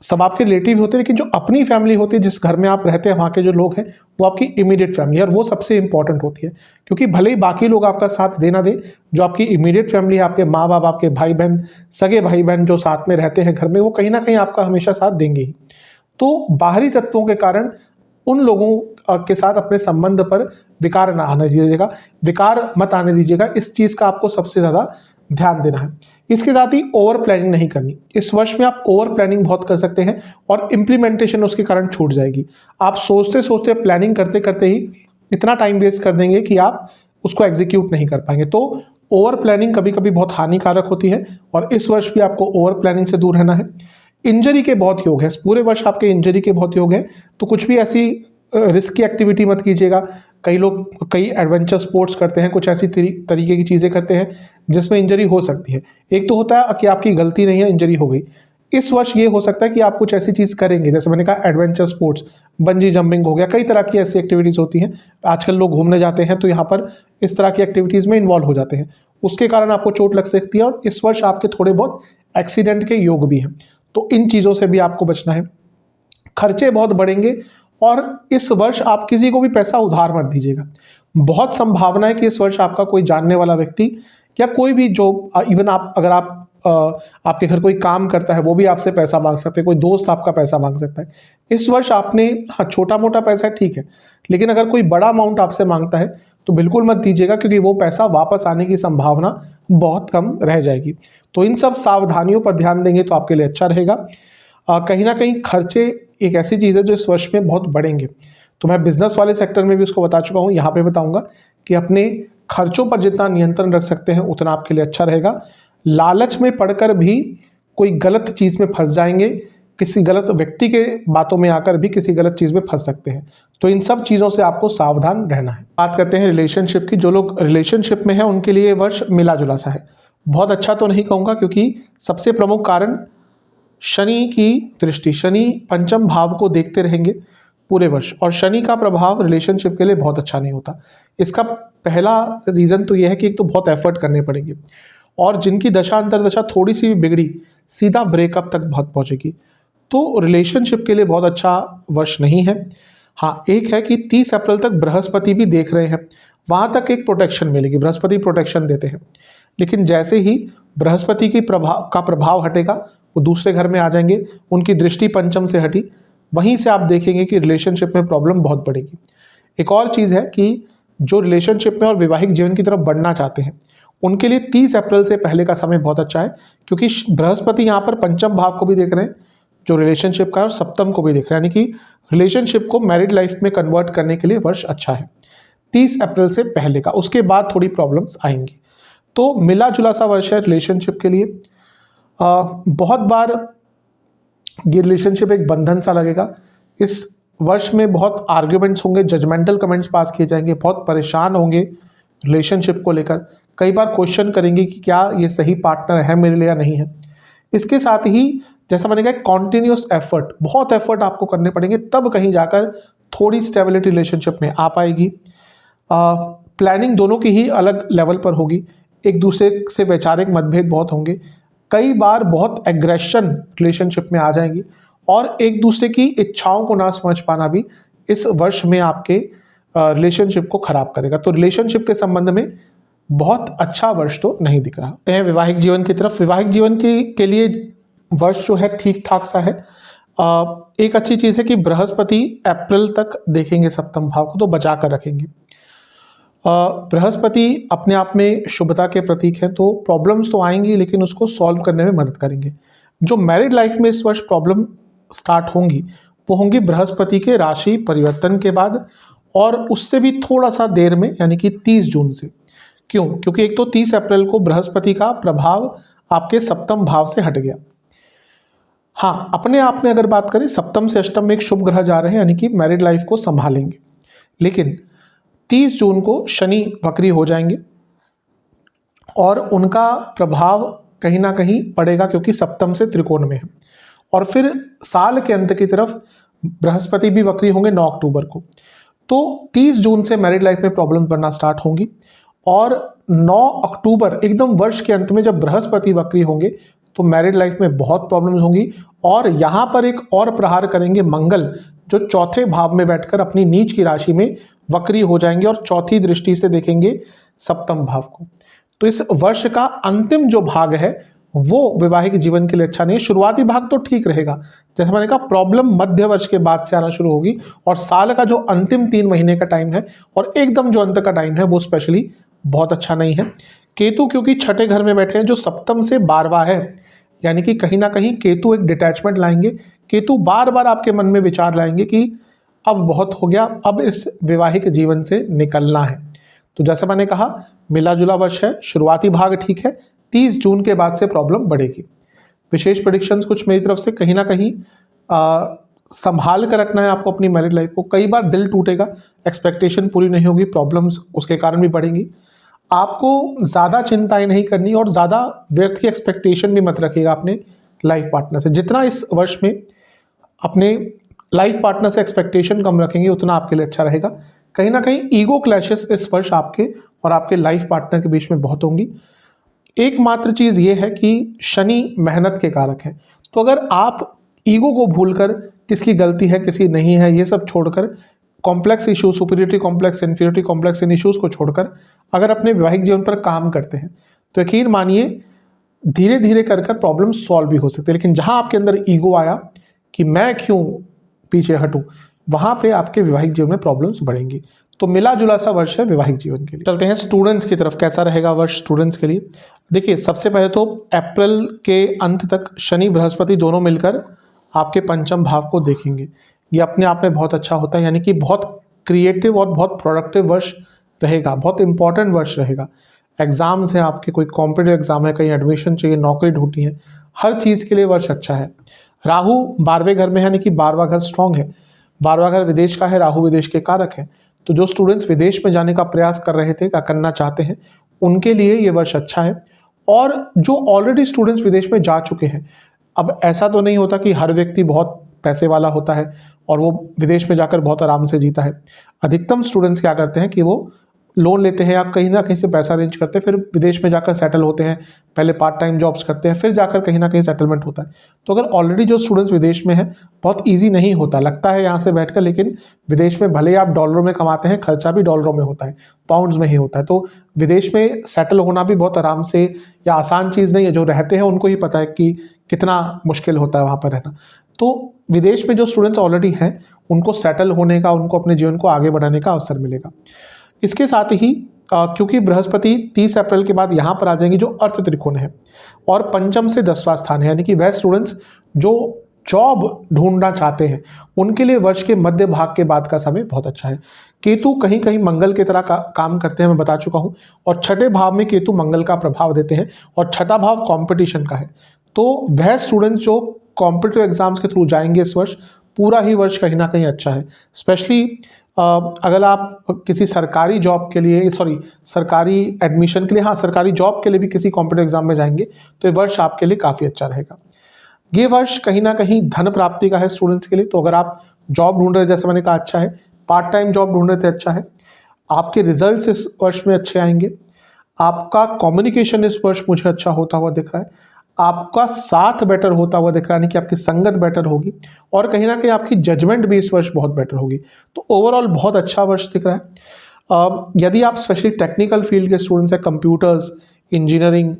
सब आपके रिलेटिव होते हैं, लेकिन जो अपनी फैमिली होती है, जिस घर में आप रहते हैं, वहाँ के जो लोग हैं वो आपकी इमीडिएट फैमिली है, और वो सबसे इंपॉर्टेंट होती है। क्योंकि भले ही बाकी लोग आपका साथ दे ना दे, जो आपकी इमीडिएट फैमिली है, आपके माँ बाप, आपके भाई बहन, सगे भाई बहन जो साथ में रहते हैं घर में, वो कहीं ना कहीं आपका हमेशा साथ देंगे ही। तो बाहरी तत्वों के कारण उन लोगों के साथ अपने संबंध पर विकार ना आने दीजिएगा, विकार मत आने दीजिएगा। इस चीज़ का आपको सबसे ज़्यादा ध्यान देना है। इसके साथ ही ओवर प्लानिंग नहीं करनी। इस वर्ष में आप ओवर प्लानिंग बहुत कर सकते हैं, और इम्प्लीमेंटेशन उसके कारण छूट जाएगी। आप सोचते सोचते, प्लानिंग करते करते ही इतना टाइम वेस्ट कर देंगे कि आप उसको एग्जीक्यूट नहीं कर पाएंगे। तो ओवर प्लानिंग कभी कभी बहुत हानिकारक होती है, और इस वर्ष भी आपको ओवर प्लानिंग से दूर रहना है। इंजरी के बहुत योग है, पूरे वर्ष आपके इंजरी के बहुत योग है। तो कुछ भी ऐसी रिस्की एक्टिविटी मत कीजिएगा। कई लोग कई एडवेंचर स्पोर्ट्स करते हैं, कुछ ऐसी तरीके की चीज़ें करते हैं जिसमें इंजरी हो सकती है। एक तो होता है कि आपकी गलती नहीं है, इंजरी हो गई। इस वर्ष ये हो सकता है कि आप कुछ ऐसी चीज़ करेंगे, जैसे मैंने कहा एडवेंचर स्पोर्ट्स, बंजी जंपिंग हो गया, कई तरह की ऐसी एक्टिविटीज़ होती हैं। आजकल लोग घूमने जाते हैं तो यहाँ पर इस तरह की एक्टिविटीज़ में इन्वॉल्व हो जाते हैं, उसके कारण आपको चोट लग सकती है। और इस वर्ष आपके थोड़े बहुत एक्सीडेंट के योग भी हैं, तो इन चीज़ों से भी आपको बचना है। खर्चे बहुत बढ़ेंगे, और इस वर्ष आप किसी को भी पैसा उधार मत दीजिएगा। बहुत संभावना है कि इस वर्ष आपका कोई जानने वाला व्यक्ति या कोई भी जो इवन अगर आपके घर कोई काम करता है वो भी आपसे पैसा मांग सकते हैं, कोई दोस्त आपका पैसा मांग सकता है। इस वर्ष आपने, हाँ छोटा मोटा पैसा है ठीक है, लेकिन अगर कोई बड़ा अमाउंट आपसे मांगता है तो बिल्कुल मत दीजिएगा, क्योंकि वो पैसा वापस आने की संभावना बहुत कम रह जाएगी। तो इन सब सावधानियों पर ध्यान देंगे तो आपके लिए अच्छा रहेगा। कहीं ना कहीं खर्चे एक ऐसी चीज़ है जो इस वर्ष में बहुत बढ़ेंगे। तो मैं बिजनेस वाले सेक्टर में भी उसको बता चुका हूँ, यहाँ पे बताऊँगा कि अपने खर्चों पर जितना नियंत्रण रख सकते हैं उतना आपके लिए अच्छा रहेगा। लालच में पड़कर भी कोई गलत चीज़ में फंस जाएंगे किसी गलत व्यक्ति के बातों में आकर भी किसी गलत चीज़ में फंस सकते हैं। तो इन सब चीज़ों से आपको सावधान रहना है। बात करते हैं रिलेशनशिप की। जो लोग रिलेशनशिप में हैं उनके लिए वर्ष मिला जुला सा है। बहुत अच्छा तो नहीं कहूँगा, क्योंकि सबसे प्रमुख कारण शनि की दृष्टि, शनि पंचम भाव को देखते रहेंगे पूरे वर्ष, और शनि का प्रभाव रिलेशनशिप के लिए बहुत अच्छा नहीं होता। इसका पहला रीज़न तो यह है कि एक तो बहुत एफर्ट करने पड़ेंगे, और जिनकी दशा अंतरदशा थोड़ी सी भी बिगड़ी सीधा ब्रेकअप तक बहुत पहुंचेगी। तो रिलेशनशिप के लिए बहुत अच्छा वर्ष नहीं है। हाँ, एक है कि 30 अप्रैल तक बृहस्पति भी देख रहे हैं, वहाँ तक एक प्रोटेक्शन मिलेगी, बृहस्पति प्रोटेक्शन देते हैं। लेकिन जैसे ही बृहस्पति की प्रभाव हटेगा, वो दूसरे घर में आ जाएंगे, उनकी दृष्टि पंचम से हटी, वहीं से आप देखेंगे कि रिलेशनशिप में प्रॉब्लम बहुत बढ़ेगी। एक और चीज़ है कि जो रिलेशनशिप में और वैवाहिक जीवन की तरफ बढ़ना चाहते हैं उनके लिए 30 अप्रैल से पहले का समय बहुत अच्छा है, क्योंकि बृहस्पति यहाँ पर पंचम भाव को भी देख रहे हैं जो रिलेशनशिप का, और सप्तम को भी देख रहे हैं, यानी कि रिलेशनशिप को मैरिड लाइफ में कन्वर्ट करने के लिए वर्ष अच्छा है 30 अप्रैल से पहले का। उसके बाद थोड़ी प्रॉब्लम्स आएंगी। तो मिला जुला सा वर्ष है रिलेशनशिप के लिए। बहुत बार ये रिलेशनशिप एक बंधन सा लगेगा। इस वर्ष में बहुत आर्ग्यूमेंट्स होंगे, जजमेंटल कमेंट्स पास किए जाएंगे, बहुत परेशान होंगे रिलेशनशिप को लेकर, कई बार क्वेश्चन करेंगे कि क्या ये सही पार्टनर है मेरे लिए या नहीं है। इसके साथ ही जैसा मैंने कहा, कॉन्टिन्यूस एफर्ट, बहुत एफर्ट आपको करने पड़ेंगे, तब कहीं जाकर थोड़ी स्टेबिलिटी रिलेशनशिप में आ पाएगी। प्लानिंग दोनों की ही अलग लेवल पर होगी, एक दूसरे से वैचारिक मतभेद बहुत होंगे, कई बार बहुत एग्रेशन रिलेशनशिप में आ जाएंगी, और एक दूसरे की इच्छाओं को ना समझ पाना भी इस वर्ष में आपके रिलेशनशिप को खराब करेगा। तो रिलेशनशिप के संबंध में बहुत अच्छा वर्ष तो नहीं दिख रहा है। वैवाहिक जीवन की तरफ, वैवाहिक जीवन के लिए वर्ष जो है ठीक ठाक सा है। एक अच्छी चीज़ है कि बृहस्पति अप्रैल तक देखेंगे सप्तम भाव को, तो बचा कर रखेंगे। बृहस्पति अपने आप में शुभता के प्रतीक हैं, तो प्रॉब्लम्स तो आएंगी लेकिन उसको सॉल्व करने में मदद करेंगे। जो मैरिड लाइफ में इस वर्ष प्रॉब्लम स्टार्ट होंगी वो होंगी बृहस्पति के राशि परिवर्तन के बाद, और उससे भी थोड़ा सा देर में, यानी कि 30 जून से। क्यों? क्योंकि एक तो 30 अप्रैल को बृहस्पति का प्रभाव आपके सप्तम भाव से हट गया। हाँ, अपने आप में अगर बात करें, सप्तम से अष्टम में एक शुभ ग्रह जा रहे हैं, यानी कि मैरिड लाइफ को संभालेंगे। लेकिन 30 जून को शनि वक्री हो जाएंगे और उनका प्रभाव कहीं ना कहीं पड़ेगा, क्योंकि सप्तम से त्रिकोण में है। और फिर साल के अंत की तरफ बृहस्पति भी वक्री होंगे 9 अक्टूबर को। तो 30 जून से मैरिड लाइफ में प्रॉब्लम बनना स्टार्ट होंगी, और 9 अक्टूबर एकदम वर्ष के अंत में जब बृहस्पति वक्री होंगे तो मैरिड लाइफ में बहुत प्रॉब्लम्स होंगी। और यहाँ पर एक और प्रहार करेंगे मंगल, जो चौथे भाव में बैठकर अपनी नीच की राशि में वक्री हो जाएंगे और चौथी दृष्टि से देखेंगे सप्तम भाव को। तो इस वर्ष का अंतिम जो भाग है वो वैवाहिक जीवन के लिए अच्छा नहीं है। शुरुआती भाग तो ठीक रहेगा, जैसे मैंने कहा प्रॉब्लम मध्य वर्ष के बाद से आना शुरू होगी, और साल का जो अंतिम 3 महीने का टाइम है और एकदम जो अंत का टाइम है वो स्पेशली बहुत अच्छा नहीं है। केतु क्योंकि छठे घर में बैठे हैं जो सप्तम से 12वां है, यानी कि कहीं ना कहीं केतु एक डिटैचमेंट लाएंगे। केतु बार बार आपके मन में विचार लाएंगे कि अब बहुत हो गया, अब इस वैवाहिक जीवन से निकलना है। तो जैसे मैंने कहा मिला जुला वर्ष है, शुरुआती भाग ठीक है, 30 जून के बाद से प्रॉब्लम बढ़ेगी। विशेष प्रेडिक्शंस कुछ मेरी तरफ से, कहीं ना कहीं संभाल कर रखना है आपको अपनी मैरिड लाइफ को। कई बार दिल टूटेगा, एक्सपेक्टेशन पूरी नहीं होगी, प्रॉब्लम्स उसके कारण भी बढ़ेंगी। आपको ज़्यादा चिंताएं नहीं करनी, और ज़्यादा व्यर्थ की एक्सपेक्टेशन भी मत रखिएगा अपने लाइफ पार्टनर से। जितना इस वर्ष में अपने लाइफ पार्टनर से एक्सपेक्टेशन कम रखेंगे उतना आपके लिए अच्छा रहेगा। कहीं ना कहीं ईगो क्लैशेस इस वर्ष आपके और आपके लाइफ पार्टनर के बीच में बहुत होंगी। एकमात्र चीज़ ये है कि शनि मेहनत के कारक है, तो अगर आप ईगो को भूलकर किसकी गलती है किसकी नहीं है ये सब छोड़कर, complex issues, superiority complex, inferiority complex, इन इश्यूज़ को छोड़कर अगर अपने वैवाहिक जीवन पर काम करते हैं तो यकीन मानिए धीरे धीरे कर प्रॉब्लम सॉल्व भी हो सकती है। लेकिन जहाँ आपके अंदर ईगो आया कि मैं क्यों पीछे हटूं, वहाँ पे आपके वैवाहिक जीवन में प्रॉब्लम्स बढ़ेंगी। तो मिला जुला सा वर्ष है वैवाहिक जीवन के लिए। चलते हैं स्टूडेंट्स की तरफ, कैसा रहेगा वर्ष स्टूडेंट्स के लिए। देखिए, सबसे पहले तो अप्रैल के अंत तक शनि बृहस्पति दोनों मिलकर आपके पंचम भाव को देखेंगे। ये अपने आप में बहुत अच्छा होता है, यानी कि बहुत क्रिएटिव और बहुत प्रोडक्टिव वर्ष रहेगा, बहुत इंपॉर्टेंट वर्ष रहेगा। एग्जाम्स हैं आपके, कोई कॉम्पिटिटिव एग्जाम है, कहीं एडमिशन चाहिए, नौकरी ढूंढनी है, हर चीज़ के लिए वर्ष अच्छा है। राहु 12वें घर में है, यानी कि 12वां घर स्ट्रांग है। 12वां घर विदेश का है, राहु विदेश के कारक है। तो जो स्टूडेंट्स विदेश में जाने का प्रयास कर रहे थे, करना चाहते हैं, उनके लिए ये वर्ष अच्छा है। और जो ऑलरेडी स्टूडेंट्स विदेश में जा चुके हैं, अब ऐसा तो नहीं होता कि हर व्यक्ति बहुत पैसे वाला होता है और वो विदेश में जाकर बहुत आराम से जीता है। अधिकतम स्टूडेंट्स क्या करते हैं कि वो लोन लेते हैं या कहीं ना कहीं से पैसा अरेंज करते हैं, फिर विदेश में जाकर सेटल होते हैं, पहले पार्ट टाइम जॉब्स करते हैं, फिर जाकर कहीं ना कहीं सेटलमेंट होता है। तो अगर ऑलरेडी जो स्टूडेंट्स विदेश में हैं, बहुत ईजी नहीं होता, लगता है यहाँ से बैठकर, लेकिन विदेश में भले ही आप डॉलरों में कमाते हैं, खर्चा भी डॉलरों में होता है, पाउंड्स में ही होता है। तो विदेश में सेटल होना भी बहुत आराम से या आसान चीज़ नहीं है। जो रहते हैं उनको ही पता है कि कितना मुश्किल होता है वहाँ पर रहना। तो विदेश में जो स्टूडेंट्स ऑलरेडी हैं, उनको सेटल होने का, उनको अपने जीवन को आगे बढ़ाने का अवसर मिलेगा। इसके साथ ही क्योंकि बृहस्पति 30 अप्रैल के बाद यहाँ पर आ जाएंगे, जो अर्थ त्रिकोण है और पंचम से 10वां स्थान है, यानी कि वह स्टूडेंट्स जो जॉब ढूंढना चाहते हैं, उनके लिए वर्ष के मध्य भाग के बाद का समय बहुत अच्छा है। केतु कहीं कहीं मंगल की तरह काम करते हैं, मैं बता चुका हूँ, और छठे भाव में केतु मंगल का प्रभाव देते हैं और छठा भाव कंपटीशन का है। तो वह स्टूडेंट्स जो कॉम्पिटिटिव एग्जाम्स के थ्रू जाएंगे इस वर्ष, पूरा ही वर्ष कहीं ना कहीं अच्छा है। स्पेशली अगर आप किसी सरकारी जॉब के लिए, सरकारी एडमिशन के लिए, सरकारी जॉब के लिए भी किसी कॉम्पिटिटिव एग्जाम में जाएंगे, तो ये वर्ष आपके लिए काफ़ी अच्छा रहेगा। ये वर्ष कहीं ना कहीं धन प्राप्ति का है स्टूडेंट्स के लिए। तो अगर आप जॉब ढूंढ रहे, जैसे मैंने कहा, अच्छा है, पार्ट टाइम जॉब ढूंढ रहे थे, अच्छा है, आपके रिजल्ट्स इस वर्ष में अच्छे आएंगे, आपका कम्युनिकेशन इस वर्ष मुझे अच्छा होता हुआ दिख रहा है, आपका साथ बेटर होता हुआ दिख रहा है, यानी कि आपकी संगत बेटर होगी, और कहीं ना कहीं आपकी जजमेंट भी इस वर्ष बहुत बेटर होगी। तो ओवरऑल बहुत अच्छा वर्ष दिख रहा है। यदि आप स्पेशली टेक्निकल फील्ड के स्टूडेंट्स हैं, कंप्यूटर्स, इंजीनियरिंग,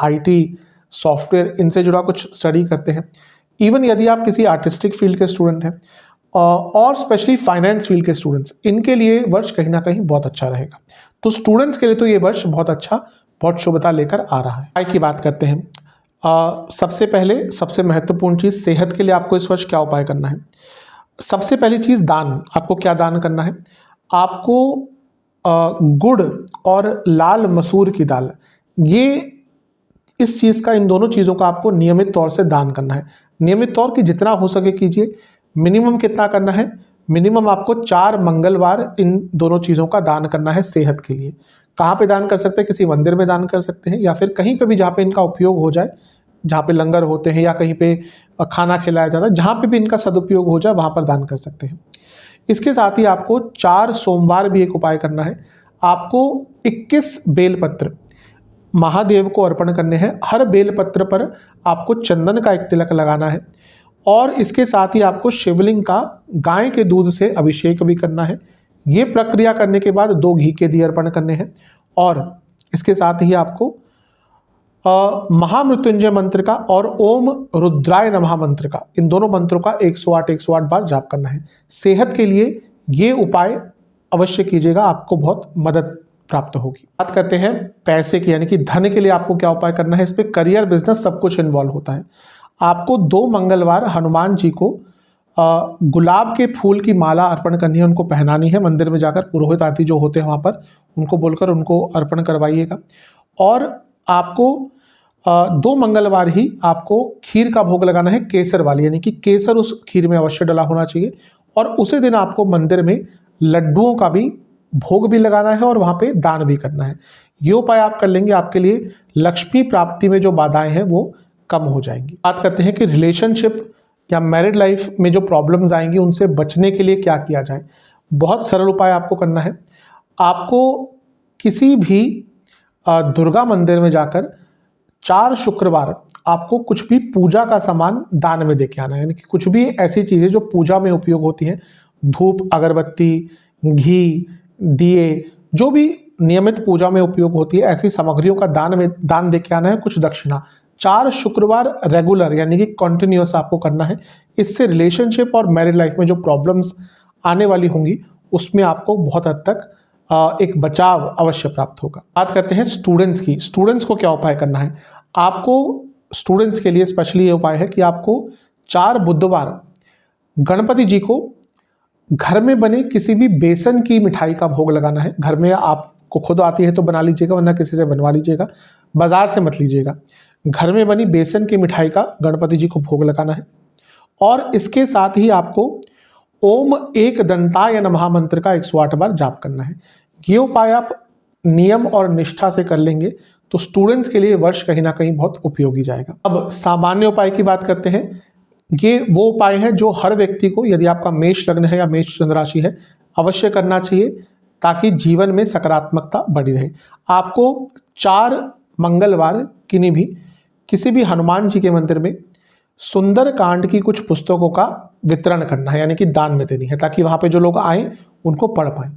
IT, सॉफ्टवेयर, इनसे जुड़ा कुछ स्टडी करते हैं, इवन यदि आप किसी आर्टिस्टिक फील्ड के स्टूडेंट हैं, और स्पेशली फाइनेंस फील्ड के स्टूडेंट्स, इनके लिए वर्ष कहीं ना कहीं बहुत अच्छा रहेगा। तो स्टूडेंट्स के लिए तो ये वर्ष बहुत अच्छा, बहुत शुभता लेकर आ रहा है। उपाय की बात करते हैं। सबसे पहले सबसे महत्वपूर्ण चीज़, सेहत के लिए आपको इस वर्ष क्या उपाय करना है। सबसे पहली चीज़, दान। आपको क्या दान करना है? आपको गुड़ और लाल मसूर की दाल, ये इस चीज़ का, इन दोनों चीज़ों का आपको नियमित तौर से दान करना है। नियमित तौर की जितना हो सके कीजिए। मिनिमम कितना करना है? मिनिमम आपको 4 मंगलवार इन दोनों चीज़ों का दान करना है सेहत के लिए। कहाँ पे दान कर सकते हैं? किसी मंदिर में दान कर सकते हैं, या फिर कहीं पे भी जहाँ पे इनका उपयोग हो जाए, जहाँ पे लंगर होते हैं या कहीं पे खाना खिलाया जाता है, जहाँ पे भी इनका सदुपयोग हो जाए, वहाँ पर दान कर सकते हैं। इसके साथ ही आपको 4 सोमवार भी एक उपाय करना है। आपको 21 बेलपत्र महादेव को अर्पण करने हैं। हर बेलपत्र पर आपको चंदन का एक तिलक लगाना है, और इसके साथ ही आपको शिवलिंग का गाय के दूध से अभिषेक भी करना है। ये प्रक्रिया करने के बाद 2 घी के दिए अर्पण करने हैं, और इसके साथ ही आपको महामृत्युंजय मंत्र का और ओम रुद्राय नमः मंत्र का, इन दोनों मंत्रों का 108 बार जाप करना है। सेहत के लिए ये उपाय अवश्य कीजिएगा, आपको बहुत मदद प्राप्त होगी। बात करते हैं पैसे की, यानी कि धन के लिए आपको क्या उपाय करना है। इस पे करियर, बिजनेस सब कुछ इन्वॉल्व होता है। आपको 2 मंगलवार हनुमान जी को गुलाब के फूल की माला अर्पण करनी है, उनको पहनानी है। मंदिर में जाकर पुरोहित आदि जो होते हैं वहाँ पर, उनको बोलकर उनको अर्पण करवाइएगा। और आपको 2 मंगलवार ही आपको खीर का भोग लगाना है, केसर वाली, यानी कि केसर उस खीर में अवश्य डला होना चाहिए। और उसी दिन आपको मंदिर में लड्डुओं का भी भोग भी लगाना है और वहाँ पे दान भी करना है। ये उपाय आप कर लेंगे, आपके लिए लक्ष्मी प्राप्ति में जो बाधाएं हैं वो कम हो जाएंगी। बात करते हैं कि रिलेशनशिप या मैरिड लाइफ में जो प्रॉब्लम्स आएंगी, उनसे बचने के लिए क्या किया जाए। बहुत सरल उपाय आपको करना है। आपको किसी भी दुर्गा मंदिर में जाकर 4 शुक्रवार आपको कुछ भी पूजा का सामान दान में देके आना है, यानी कि कुछ भी ऐसी चीज़ें जो पूजा में उपयोग होती हैं, धूप, अगरबत्ती, घी, दिए, जो भी नियमित पूजा में उपयोग होती है, ऐसी सामग्रियों का दान देके आना है, कुछ दक्षिणा। 4 शुक्रवार रेगुलर, यानी कि कंटिन्यूअस आपको करना है। इससे रिलेशनशिप और मैरिड लाइफ में जो प्रॉब्लम्स आने वाली होंगी, उसमें आपको बहुत हद तक एक बचाव अवश्य प्राप्त होगा। बात करते हैं स्टूडेंट्स की। स्टूडेंट्स को क्या उपाय करना है। आपको स्टूडेंट्स के लिए स्पेशली ये उपाय है कि आपको 4 बुधवार गणपति जी को घर में बने किसी भी बेसन की मिठाई का भोग लगाना है। घर में आपको खुद आती है तो बना लीजिएगा, वरना किसी से बनवा लीजिएगा, बाजार से मत लीजिएगा। घर में बनी बेसन की मिठाई का गणपति जी को भोग लगाना है। और इसके साथ ही आपको ओम एक दंताय नमः मंत्र का 108 बार जाप करना है। ये उपाय आप नियम और निष्ठा से कर लेंगे तो स्टूडेंट्स के लिए वर्ष कहीं ना कहीं बहुत उपयोगी जाएगा। अब सामान्य उपाय की बात करते हैं। ये वो उपाय है जो हर व्यक्ति को, यदि आपका मेष लग्न है या मेष चंद्र राशि है, अवश्य करना चाहिए ताकि जीवन में सकारात्मकता बढ़ी रहे। आपको 4 मंगलवार किसी भी हनुमान जी के मंदिर में सुंदर कांड की कुछ पुस्तकों का वितरण करना है, यानी कि दान में देनी है, ताकि वहां पे जो लोग आए उनको पढ़ पाए।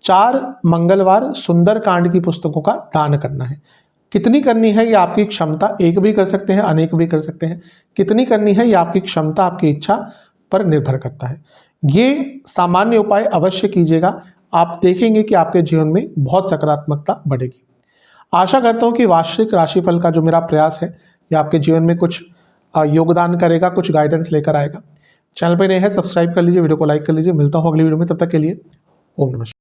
4 मंगलवार सुंदर कांड की पुस्तकों का दान करना है। कितनी करनी है ये आपकी क्षमता, एक भी कर सकते हैं, अनेक भी कर सकते हैं। कितनी करनी है ये आपकी क्षमता, आपकी इच्छा पर निर्भर करता है। ये सामान्य उपाय अवश्य कीजिएगा, आप देखेंगे कि आपके जीवन में बहुत सकारात्मकता बढ़ेगी। आशा करता हूँ कि वार्षिक राशिफल का जो मेरा प्रयास है ये आपके जीवन में कुछ योगदान करेगा, कुछ गाइडेंस लेकर आएगा। चैनल पर नए हैं, सब्सक्राइब कर लीजिए, वीडियो को लाइक कर लीजिए। मिलता हूँ अगली वीडियो में, तब तक के लिए ओम नमः शिवाय।